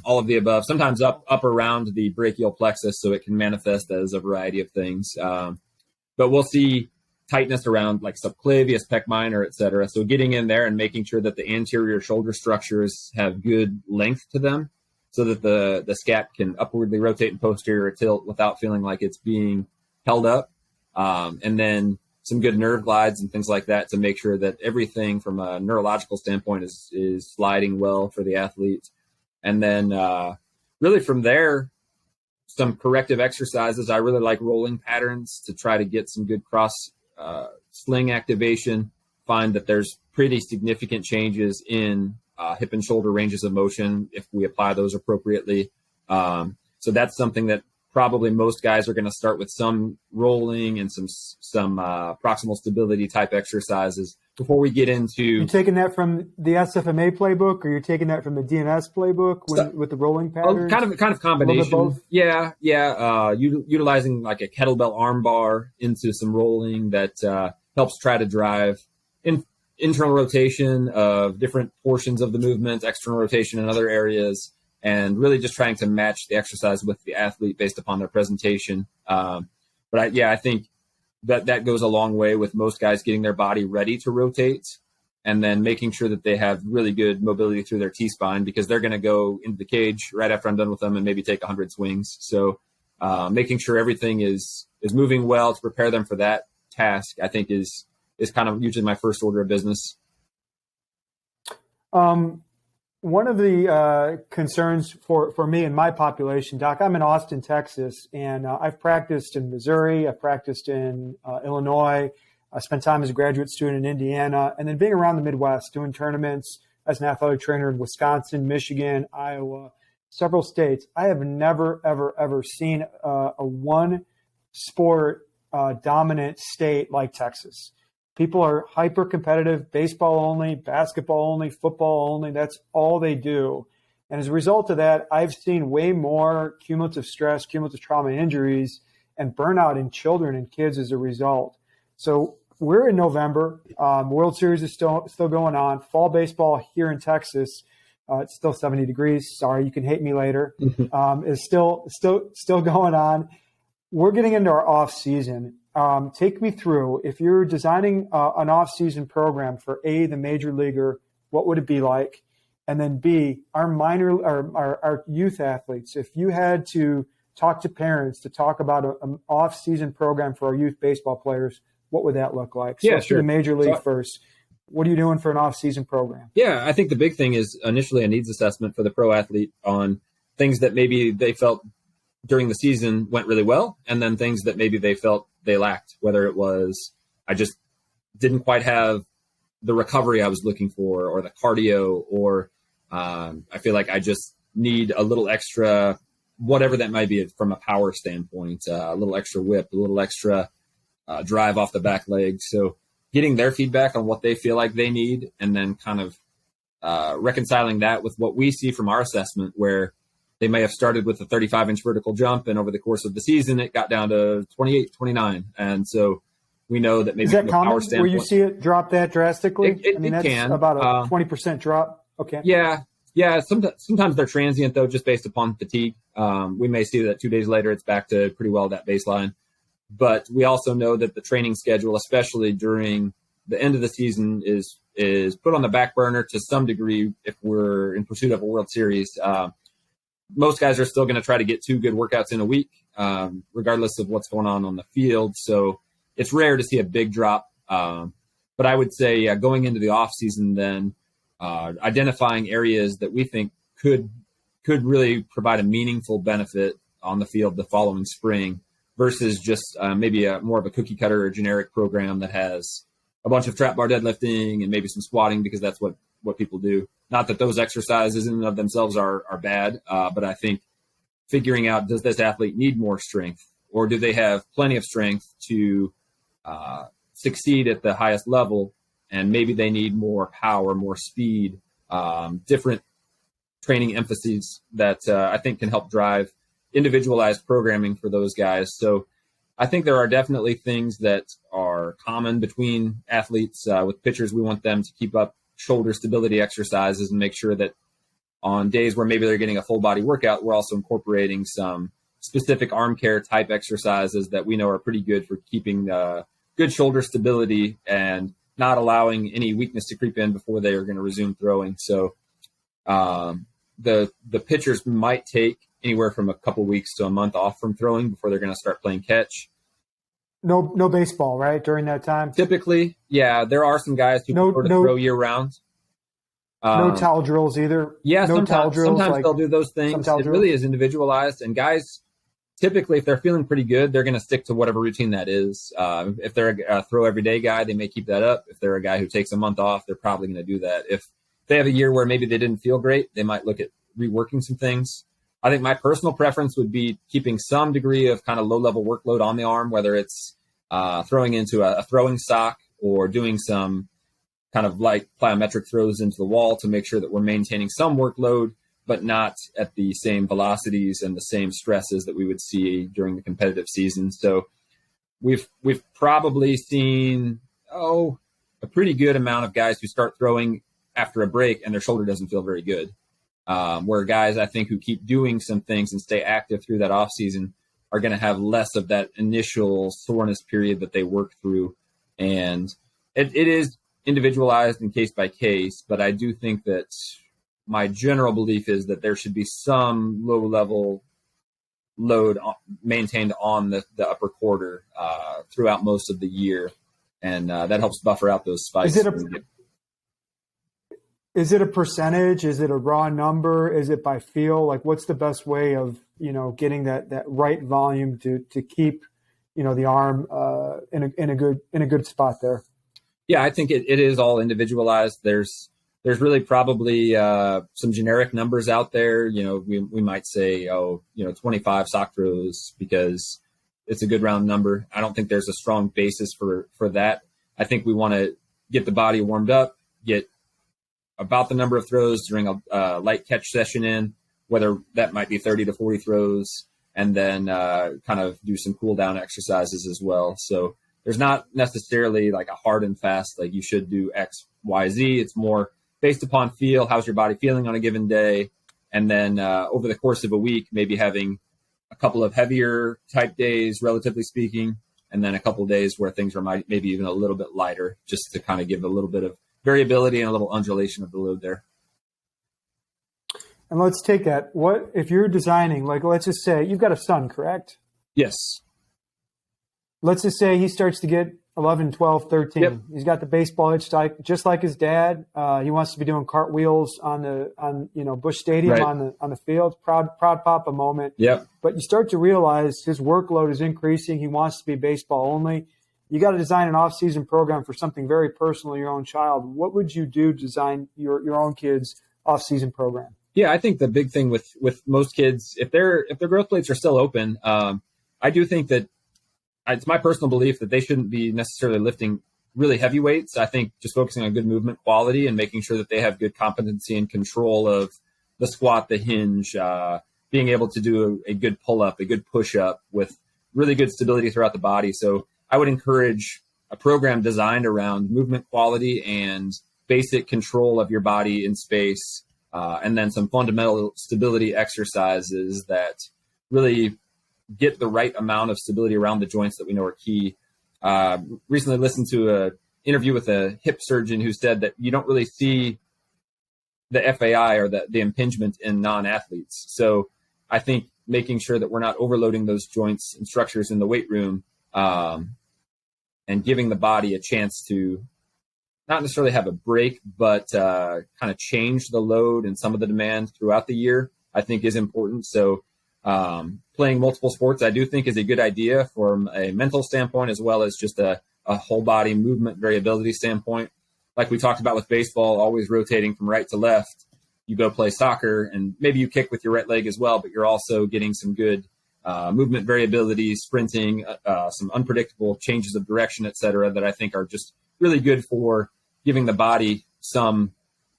of the above. Sometimes up around the brachial plexus, so it can manifest as a variety of things. But we'll see tightness around like subclavius, pec minor, et cetera. So getting in there and making sure that the anterior shoulder structures have good length to them, so that the scap can upwardly rotate and posterior tilt without feeling like it's being held up. And then some good nerve glides and things like that to make sure that everything from a neurological standpoint is sliding well for the athlete. And then really from there, some corrective exercises. I really like rolling patterns to try to get some good cross sling activation. Find that there's pretty significant changes in hip and shoulder ranges of motion if we apply those appropriately. So that's something that probably most guys are going to start with some rolling and some proximal stability type exercises before we get into. You're taking that from the SFMA playbook, or you're taking that from the DNS playbook with the rolling patterns? Kind of combination. Yeah. Utilizing like a kettlebell arm bar into some rolling that helps try to drive internal rotation of different portions of the movement, external rotation in other areas, and really just trying to match the exercise with the athlete based upon their presentation. I think that goes a long way with most guys getting their body ready to rotate, and then making sure that they have really good mobility through their T-spine, because they're going to go into the cage right after I'm done with them and maybe take 100 swings. So making sure everything is moving well to prepare them for that task, I think is kind of usually my first order of business. One of the concerns for me and my population, Doc, I'm in Austin, Texas, and I've practiced in Missouri, I've practiced in Illinois, I spent time as a graduate student in Indiana, and then being around the Midwest, doing tournaments as an athletic trainer in Wisconsin, Michigan, Iowa, several states. I have never, ever, ever seen a one sport dominant state like Texas. People are hyper competitive, baseball only, basketball only, football only. That's all they do. And as a result of that, I've seen way more cumulative stress, cumulative trauma injuries, and burnout in children and kids as a result. So we're in November. World Series is still going on. Fall baseball here in Texas, it's still 70 degrees. Sorry, you can hate me later. Is still going on. We're getting into our off season. Take me through, if you're designing an off-season program for A, the major leaguer, what would it be like? And then B, our youth athletes, if you had to talk to parents to talk about an off-season program for our youth baseball players, what would that look like? So yeah, let's sure. do the major league first. What are you doing for an off-season program? Yeah, I think the big thing is initially a needs assessment for the pro athlete on things that maybe they felt during the season went really well, and then things that maybe they felt they lacked, whether it was I just didn't quite have the recovery I was looking for, or the cardio, or I feel like I just need a little extra, whatever that might be from a power standpoint, a little extra whip, a little extra drive off the back leg. So getting their feedback on what they feel like they need, and then kind of reconciling that with what we see from our assessment, where they may have started with a 35-inch vertical jump, and over the course of the season, it got down to 28, 29. And so we know that maybe is that from a common power standpoint, where you see it drop that drastically? It can. About a 20% drop. Okay. Yeah. Sometimes they're transient, though, just based upon fatigue. We may see that 2 days later, it's back to pretty well that baseline. But we also know that the training schedule, especially during the end of the season, is put on the back burner to some degree if we're in pursuit of a World Series. most guys are still going to try to get 2 good workouts in a week, regardless of what's going on the field. So it's rare to see a big drop. But I would say going into the off season, then identifying areas that we think could really provide a meaningful benefit on the field the following spring, versus just maybe more of a cookie cutter or generic program that has a bunch of trap bar deadlifting and maybe some squatting, because that's what people do. Not that those exercises in and of themselves are bad, but I think figuring out, does this athlete need more strength, or do they have plenty of strength to succeed at the highest level, and maybe they need more power, more speed, different training emphases that I think can help drive individualized programming for those guys. So I think there are definitely things that are common between athletes. With pitchers, we want them to keep up shoulder stability exercises and make sure that on days where maybe they're getting a full body workout, we're also incorporating some specific arm care type exercises that we know are pretty good for keeping good shoulder stability and not allowing any weakness to creep in before they are going to resume throwing. So the pitchers might take anywhere from a couple weeks to a month off from throwing before they're going to start playing catch. No baseball, right, during that time? Typically, yeah. There are some guys who prefer to throw year round. No towel drills either. Yeah, no towel drills. Sometimes they'll do those things. It really is individualized. And guys, typically, if they're feeling pretty good, they're going to stick to whatever routine that is. If they're a throw every day guy, they may keep that up. If they're a guy who takes a month off, they're probably going to do that. If they have a year where maybe they didn't feel great, they might look at reworking some things. I think my personal preference would be keeping some degree of kind of low-level workload on the arm, whether it's throwing into a throwing sock or doing some kind of light plyometric throws into the wall to make sure that we're maintaining some workload, but not at the same velocities and the same stresses that we would see during the competitive season. So we've probably seen a pretty good amount of guys who start throwing after a break and their shoulder doesn't feel very good. Where guys, I think, who keep doing some things and stay active through that off season are going to have less of that initial soreness period that they work through. And it is individualized and case by case, but I do think that my general belief is that there should be some low level load maintained on the upper quarter throughout most of the year. And that helps buffer out those spikes. Is it a percentage? Is it a raw number? Is it by feel? Like, what's the best way of, getting that right volume to keep, the arm in a good spot there? Yeah, I think it is all individualized. There's really probably some generic numbers out there. We might say, 25 sock throws because it's a good round number. I don't think there's a strong basis for that. I think we want to get the body warmed up, get about the number of throws during a light catch session in, whether that might be 30 to 40 throws, and then kind of do some cool down exercises as well. So there's not necessarily like a hard and fast, like you should do X, Y, Z. It's more based upon feel. How's your body feeling on a given day? And then over the course of a week, maybe having a couple of heavier type days, relatively speaking, and then a couple of days where things are maybe even a little bit lighter, just to kind of give a little bit of variability and a little undulation of the load there. And let's take that. What if you're designing, like, let's just say you've got a son, correct? Yes. Let's just say he starts to get 11, 12, 13. Yep. He's got the baseball itch, just like his dad. He wants to be doing cartwheels on Busch Stadium, right, on the field. Proud papa moment. Yep. But you start to realize his workload is increasing. He wants to be baseball only. You got to design an off-season program for something very personal, your own child. What would you do to design your own kid's off-season program? Yeah, I think the big thing with most kids, if their growth plates are still open, I do think that it's my personal belief that they shouldn't be necessarily lifting really heavy weights. I think just focusing on good movement quality and making sure that they have good competency and control of the squat, the hinge, being able to do a good pull-up, a good push-up with really good stability throughout the body. So I would encourage a program designed around movement quality and basic control of your body in space, and then some fundamental stability exercises that really get the right amount of stability around the joints that we know are key. Recently listened to an interview with a hip surgeon who said that you don't really see the FAI or the impingement in non-athletes. So I think making sure that we're not overloading those joints and structures in the weight room, and giving the body a chance to not necessarily have a break, but kind of change the load and some of the demand throughout the year, I think is important. So playing multiple sports, I do think is a good idea from a mental standpoint, as well as just a whole body movement variability standpoint. Like we talked about with baseball, always rotating from right to left. You go play soccer and maybe you kick with your right leg as well, but you're also getting some good movement variability, sprinting, some unpredictable changes of direction, et cetera, that I think are just really good for giving the body some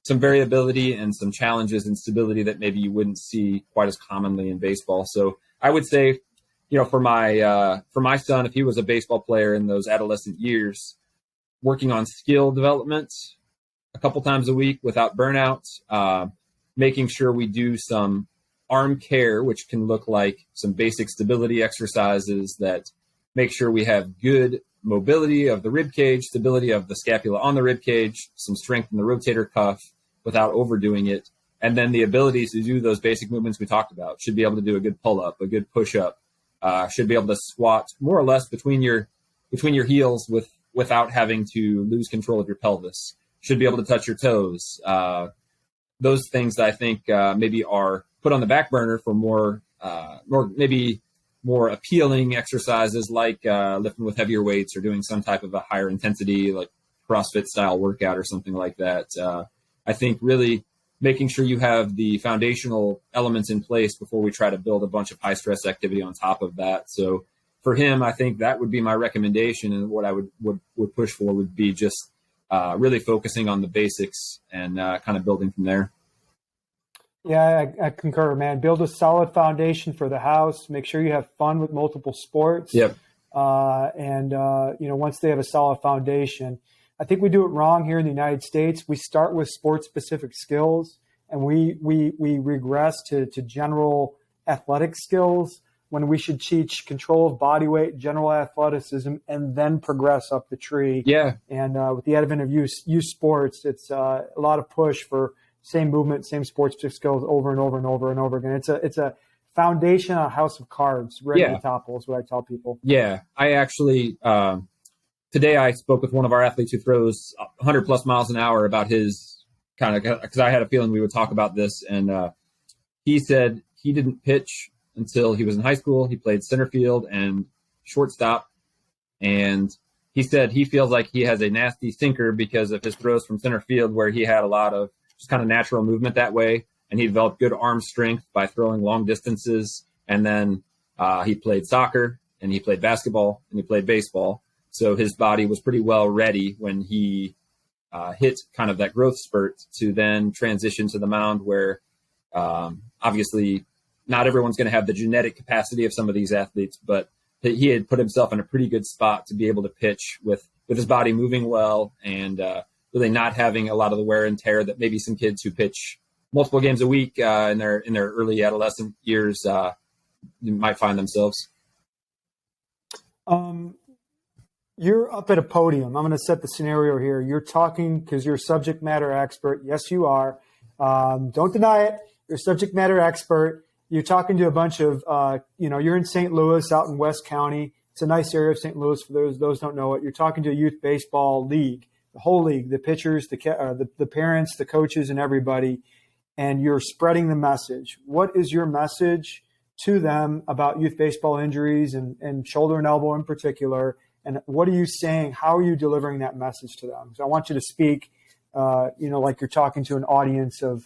variability and some challenges and stability that maybe you wouldn't see quite as commonly in baseball. So I would say, for my son, if he was a baseball player in those adolescent years, working on skill development a couple times a week without burnout, making sure we do some arm care, which can look like some basic stability exercises that make sure we have good mobility of the rib cage, stability of the scapula on the rib cage, some strength in the rotator cuff without overdoing it. And then the ability to do those basic movements we talked about. Should be able to do a good pull-up, a good push-up, should be able to squat more or less between your heels without having to lose control of your pelvis. Should be able to touch your toes. Those things that I think maybe are put on the back burner for more appealing exercises like lifting with heavier weights or doing some type of a higher intensity like CrossFit style workout or something like that. I think really making sure you have the foundational elements in place before we try to build a bunch of high stress activity on top of that. So for him, I think that would be my recommendation, and what I would push for would be just really focusing on the basics and kind of building from there. Yeah, I concur, man. Build a solid foundation for the house. Make sure you have fun with multiple sports. Yep. Once they have a solid foundation, I think we do it wrong here in the United States. We start with sport-specific skills, and we regress to general athletic skills when we should teach control of body weight, general athleticism, and then progress up the tree. Yeah. And with the advent of youth sports, it's a lot of push for same movement, same sports skills over and over and over and over again. It's a foundation on a house of cards ready to topple is what I tell people. Yeah. I actually, today I spoke with one of our athletes who throws 100 plus miles an hour about his because I had a feeling we would talk about this. And he said he didn't pitch until he was in high school. He played center field and shortstop. And he said he feels like he has a nasty sinker because of his throws from center field, where he had a lot of just kind of natural movement that way. And he developed good arm strength by throwing long distances. And then he played soccer, and he played basketball, and he played baseball. So his body was pretty well ready when he hit kind of that growth spurt to then transition to the mound, where obviously not everyone's going to have the genetic capacity of some of these athletes, but he had put himself in a pretty good spot to be able to pitch with his body moving well and really not having a lot of the wear and tear that maybe some kids who pitch multiple games a week in their early adolescent years might find themselves. You're up at a podium. I'm going to set the scenario here. You're talking because you're a subject matter expert. Yes, you are. Don't deny it. You're a subject matter expert. You're talking to a bunch of, you're in St. Louis, out in West County. It's a nice area of St. Louis for those who don't know it. You're talking to a youth baseball league, the whole league, the pitchers, the parents, the coaches, and everybody, and you're spreading the message. What is your message to them about youth baseball injuries and shoulder and elbow in particular? And what are you saying? How are you delivering that message to them? So I want you to speak, like you're talking to an audience of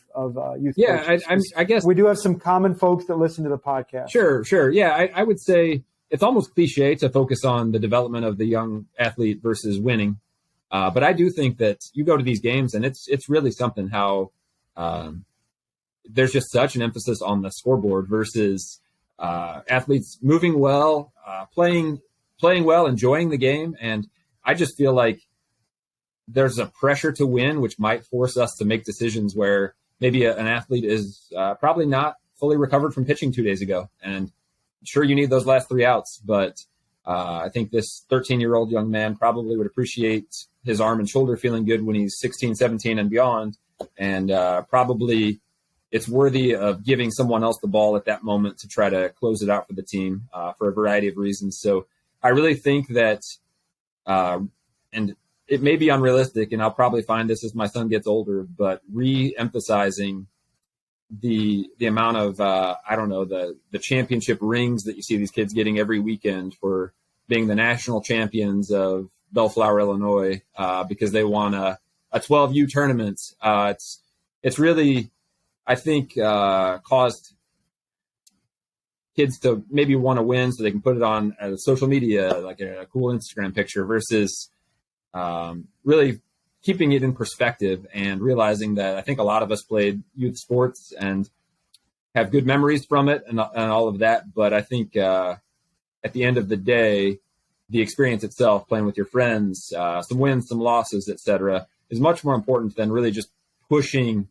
youth. Yeah, I guess we do have some common folks that listen to the podcast. Sure. Yeah, I would say it's almost cliche to focus on the development of the young athlete versus winning. But I do think that you go to these games and it's really something how there's just such an emphasis on the scoreboard versus athletes moving well, playing well, enjoying the game. And I just feel like there's a pressure to win, which might force us to make decisions where maybe an athlete is probably not fully recovered from pitching 2 days ago. And sure, you need those last 3 outs, but I think this 13-year-old young man probably would appreciate his arm and shoulder feeling good when he's 16, 17 and beyond. And probably it's worthy of giving someone else the ball at that moment to try to close it out for the team for a variety of reasons. So I really think that, and it may be unrealistic, and I'll probably find this as my son gets older, but re-emphasizing the amount of, the championship rings that you see these kids getting every weekend for being the national champions of Bellflower, Illinois, because they won a 12U tournament. It's really, I think, caused kids to maybe want to win so they can put it on social media, like a cool Instagram picture, versus really keeping it in perspective and realizing that I think a lot of us played youth sports and have good memories from it and all of that. But I think at the end of the day, the experience itself, playing with your friends, some wins, some losses, etc., is much more important than really just pushing,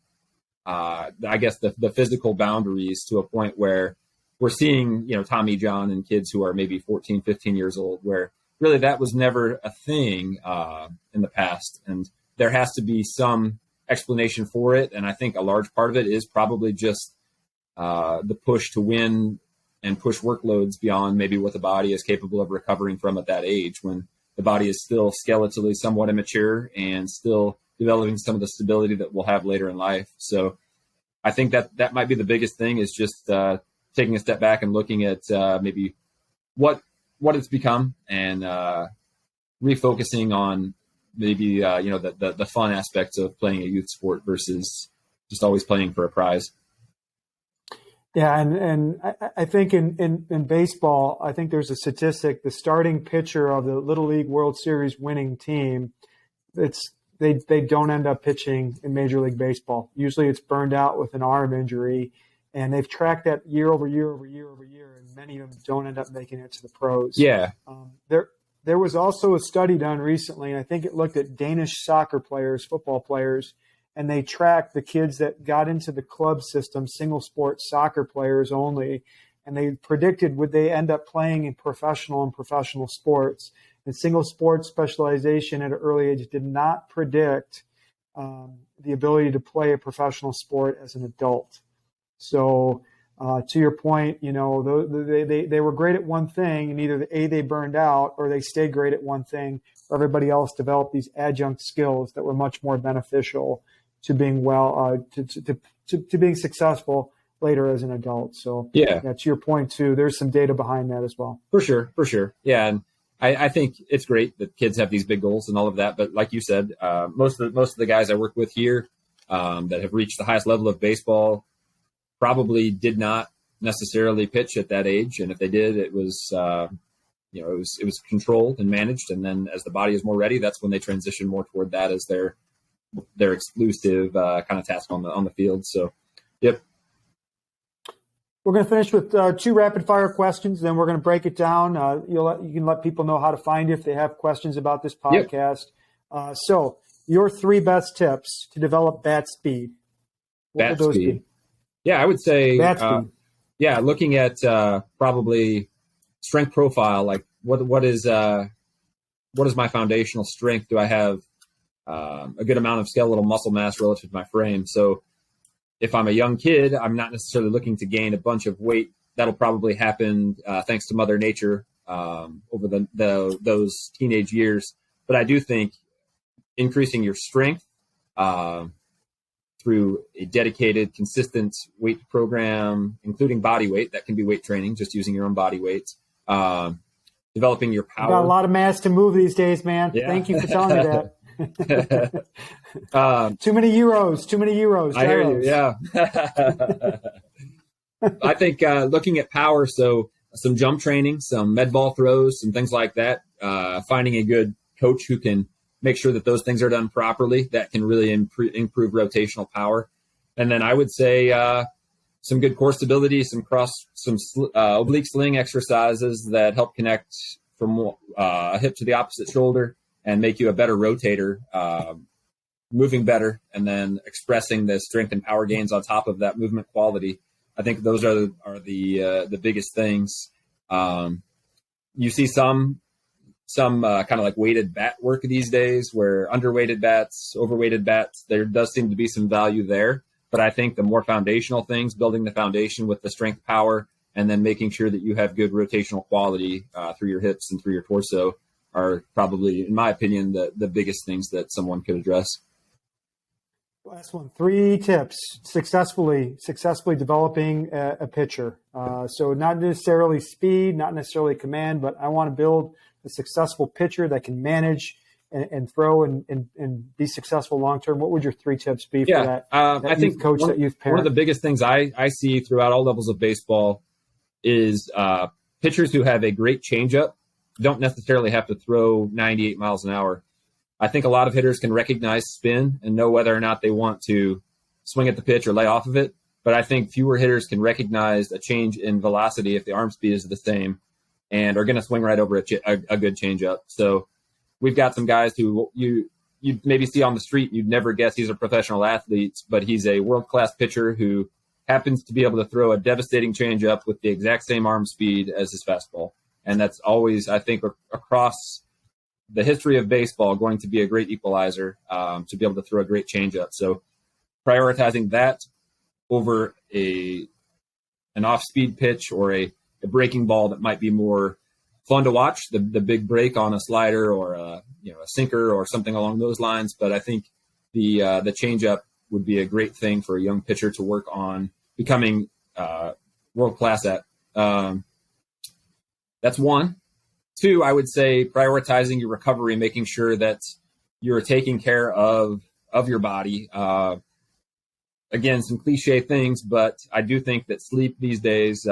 the physical boundaries to a point where we're seeing, Tommy John and kids who are maybe 14, 15 years old, where really that was never a thing in the past. And there has to be some explanation for it. And I think a large part of it is probably just the push to win and push workloads beyond maybe what the body is capable of recovering from at that age, when the body is still skeletally somewhat immature and still developing some of the stability that we'll have later in life. So I think that might be the biggest thing, is just taking a step back and looking at maybe what it's become, and refocusing on maybe the fun aspects of playing a youth sport versus just always playing for a prize. Yeah, and I think in baseball, I think there's a statistic: the starting pitcher of the Little League World Series winning team, they don't end up pitching in Major League Baseball. Usually, it's burned out with an arm injury, and they've tracked that year over year over year over year, and many of them don't end up making it to the pros. Yeah. There was also a study done recently, and I think it looked at Danish soccer players, football players, and they tracked the kids that got into the club system, single sport soccer players only, and they predicted would they end up playing in professional sports. And single sport specialization at an early age did not predict the ability to play a professional sport as an adult. So to your point, they were great at one thing, and either they burned out or they stayed great at one thing, or everybody else developed these adjunct skills that were much more beneficial to being to being successful later as an adult. So yeah, to your point too, there's some data behind that as well. For sure. Yeah. And I think it's great that kids have these big goals and all of that. But like you said, most of the guys I work with here that have reached the highest level of baseball probably did not necessarily pitch at that age. And if they did, it was, it was controlled and managed. And then as the body is more ready, that's when they transition more toward that as their exclusive kind of task on the field. So, yep. We're going to finish with 2 rapid fire questions. Then we're going to break it down. You can let people know how to find you if they have questions about this podcast. Yep. So your 3 best tips to develop bat speed. What would those be? Yeah, I would say, bat speed. Looking at probably strength profile, like what is my foundational strength? Do I have a good amount of skeletal muscle mass relative to my frame? So if I'm a young kid, I'm not necessarily looking to gain a bunch of weight. That'll probably happen thanks to Mother Nature over those teenage years. But I do think increasing your strength through a dedicated, consistent weight program, including body weight, that can be weight training, just using your own body weight, developing your power. Got a lot of mass to move these days, man. Yeah. Thank you for telling me that. Too many euros. I hear you. Yeah. I think looking at power, so some jump training, some med ball throws, some things like that, finding a good coach who can make sure that those things are done properly, that can really improve rotational power. And then I would say some good core stability, some oblique sling exercises that help connect from a hip to the opposite shoulder and make you a better rotator, moving better, and then expressing the strength and power gains on top of that movement quality. I think those are the biggest things. You see some kind of like weighted bat work these days, where underweighted bats, overweighted bats, there does seem to be some value there. But I think the more foundational things, building the foundation with the strength, power, and then making sure that you have good rotational quality through your hips and through your torso are probably, in my opinion, the biggest things that someone could address. Last one, 3 tips successfully developing a pitcher. So not necessarily speed, not necessarily command, but I want to build a successful pitcher that can manage and throw and be successful long term. What would your 3 tips be for that? I think coach, that youth parent. One of the biggest things I see throughout all levels of baseball is pitchers who have a great changeup don't necessarily have to throw 98 miles an hour. I think a lot of hitters can recognize spin and know whether or not they want to swing at the pitch or lay off of it. But I think fewer hitters can recognize a change in velocity if the arm speed is the same and are going to swing right over a good changeup. So we've got some guys who you maybe see on the street. You'd never guess he's a professional athlete, but he's a world-class pitcher who happens to be able to throw a devastating changeup with the exact same arm speed as his fastball. And that's always, I think, across the history of baseball, going to be a great equalizer to be able to throw a great changeup. So prioritizing that over an off-speed pitch or a breaking ball that might be more fun to watch, the big break on a slider or a sinker or something along those lines. But I think the changeup would be a great thing for a young pitcher to work on becoming world-class at. That's 1. 2, I would say prioritizing your recovery, making sure that you're taking care of your body. Again, some cliche things, but I do think that sleep these days,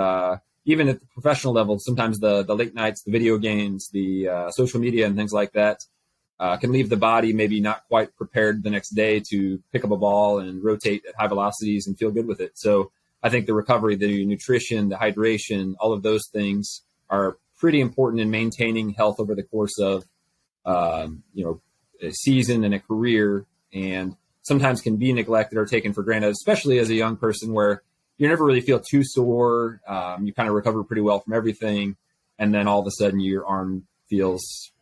even at the professional level, sometimes the late nights, the video games, the social media and things like that can leave the body maybe not quite prepared the next day to pick up a ball and rotate at high velocities and feel good with it. So I think the recovery, the nutrition, the hydration, all of those things are pretty important in maintaining health over the course of, a season and a career, and sometimes can be neglected or taken for granted, especially as a young person where you never really feel too sore. You kind of recover pretty well from everything. And then all of a sudden your arm feels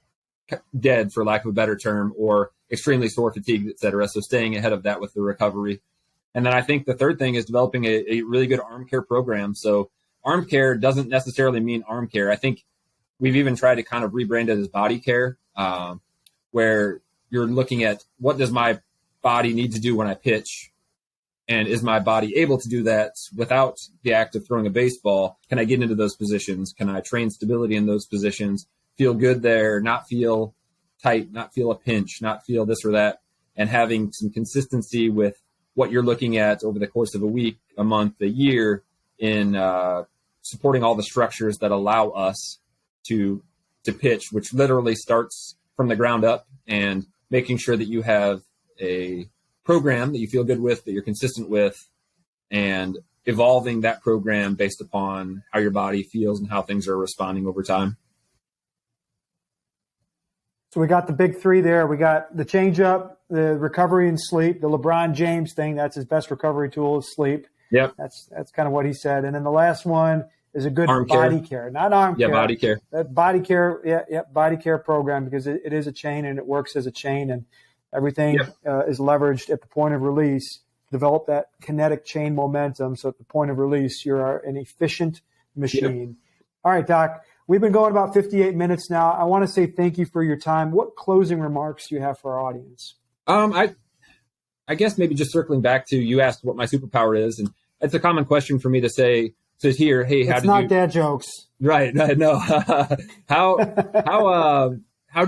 dead, for lack of a better term, or extremely sore, fatigued, et cetera. So staying ahead of that with the recovery. And then I think the third thing is developing a really good arm care program. So arm care doesn't necessarily mean arm care. I think we've even tried to kind of rebrand it as body care, where you're looking at what does my body need to do when I pitch, and is my body able to do that without the act of throwing a baseball? Can I get into those positions? Can I train stability in those positions? Feel good there, not feel tight, not feel a pinch, not feel this or that, and having some consistency with what you're looking at over the course of a week, a month, a year in supporting all the structures that allow us to pitch, which literally starts from the ground up, and making sure that you have a program that you feel good with, that you're consistent with, and evolving that program based upon how your body feels and how things are responding over time. So we got the big 3 there. We got the changeup, the recovery and sleep, the LeBron James thing. That's his best recovery tool is sleep. Yep. That's kind of what he said. And then the last one is a good arm body care, not arm care. Yeah, body care. Body care, body care program, because it is a chain and it works as a chain, and everything is leveraged at the point of release. Develop that kinetic chain momentum, so at the point of release, you're an efficient machine. Yep. All right, Doc, we've been going about 58 minutes now. I want to say thank you for your time. What closing remarks do you have for our audience? I guess maybe just circling back to, you asked what my superpower is, and it's a common question for me to say, to hear, hey, it's not dad jokes. Right. No. How'd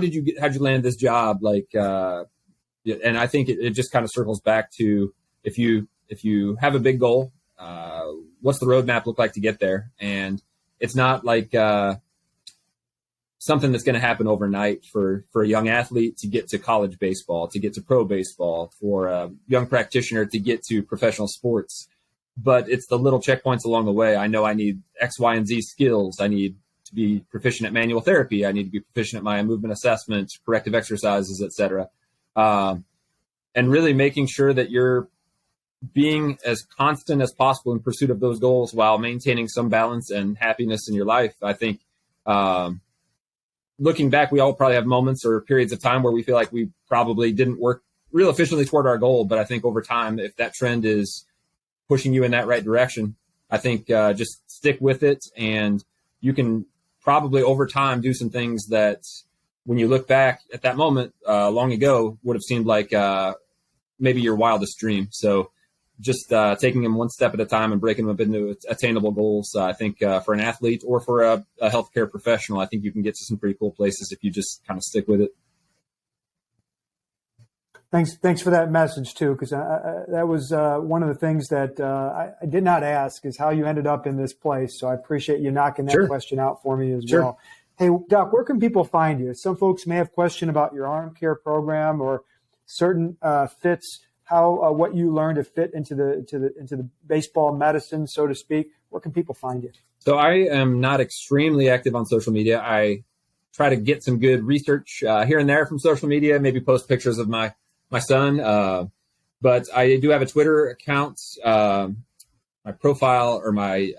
you land this job? And I think it just kind of circles back to, if you have a big goal, what's the roadmap look like to get there? And it's not like something that's going to happen overnight for a young athlete to get to college baseball, to get to pro baseball, for a young practitioner to get to professional sports. But it's the little checkpoints along the way. I know I need X, Y, and Z skills. I need to be proficient at manual therapy. I need to be proficient at my movement assessment, corrective exercises, et cetera. And really making sure that you're being as constant as possible in pursuit of those goals while maintaining some balance and happiness in your life. I think looking back, we all probably have moments or periods of time where we feel like we probably didn't work real efficiently toward our goal. But I think over time, if that trend is pushing you in that right direction. I think just stick with it, and you can probably over time do some things that when you look back at that moment long ago would have seemed like maybe your wildest dream. So just taking them one step at a time and breaking them up into attainable goals. I think for an athlete or for a healthcare professional, I think you can get to some pretty cool places if you just kind of stick with it. Thanks for that message too, because that was one of the things that I did not ask is how you ended up in this place. So I appreciate you knocking that question out for me as well. Hey, Doc, where can people find you? Some folks may have a question about your arm care program or certain fits. How what you learned to fit into the baseball medicine, so to speak. Where can people find you? So I am not extremely active on social media. I try to get some good research here and there from social media. Maybe post pictures of my son, but I do have a Twitter account. My profile or my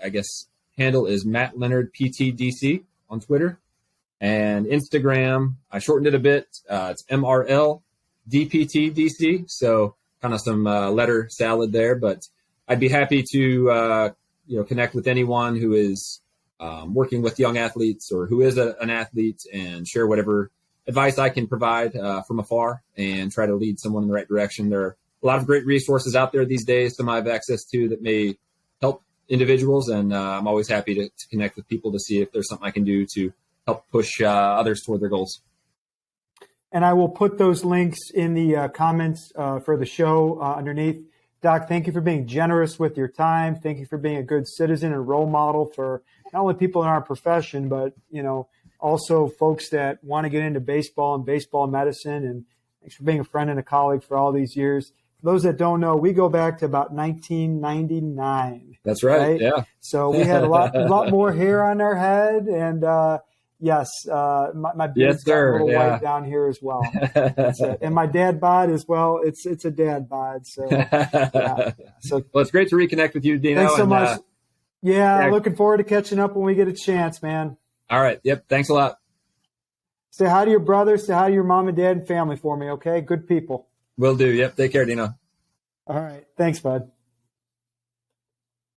handle is Matt Leonard PTDC on Twitter, and Instagram. I shortened it a bit. It's MRL DPTDC. So kind of some letter salad there, but I'd be happy to connect with anyone who is working with young athletes or who is an athlete and share whatever advice I can provide from afar and try to lead someone in the right direction. There are a lot of great resources out there these days, some I have access to that may help individuals, and I'm always happy to connect with people to see if there's something I can do to help push others toward their goals. And I will put those links in the comments for the show underneath. Doc, thank you for being generous with your time. Thank you for being a good citizen and role model for not only people in our profession, but, also folks that want to get into baseball and baseball medicine. And thanks for being a friend and a colleague for all these years. For those that don't know, we go back to about 1999. That's right. Yeah. So we had a lot more hair on our head, and yes, my beard's got a little white down here as well. And my dad bod as well. It's a dad bod. So, well, it's great to reconnect with you, Dino. Thanks so much. Looking forward to catching up when we get a chance, man. All right. Yep. Thanks a lot. Say hi to your brother. Say hi to your mom and dad and family for me. Okay. Good people. Will do. Yep. Take care, Dino. All right. Thanks, bud.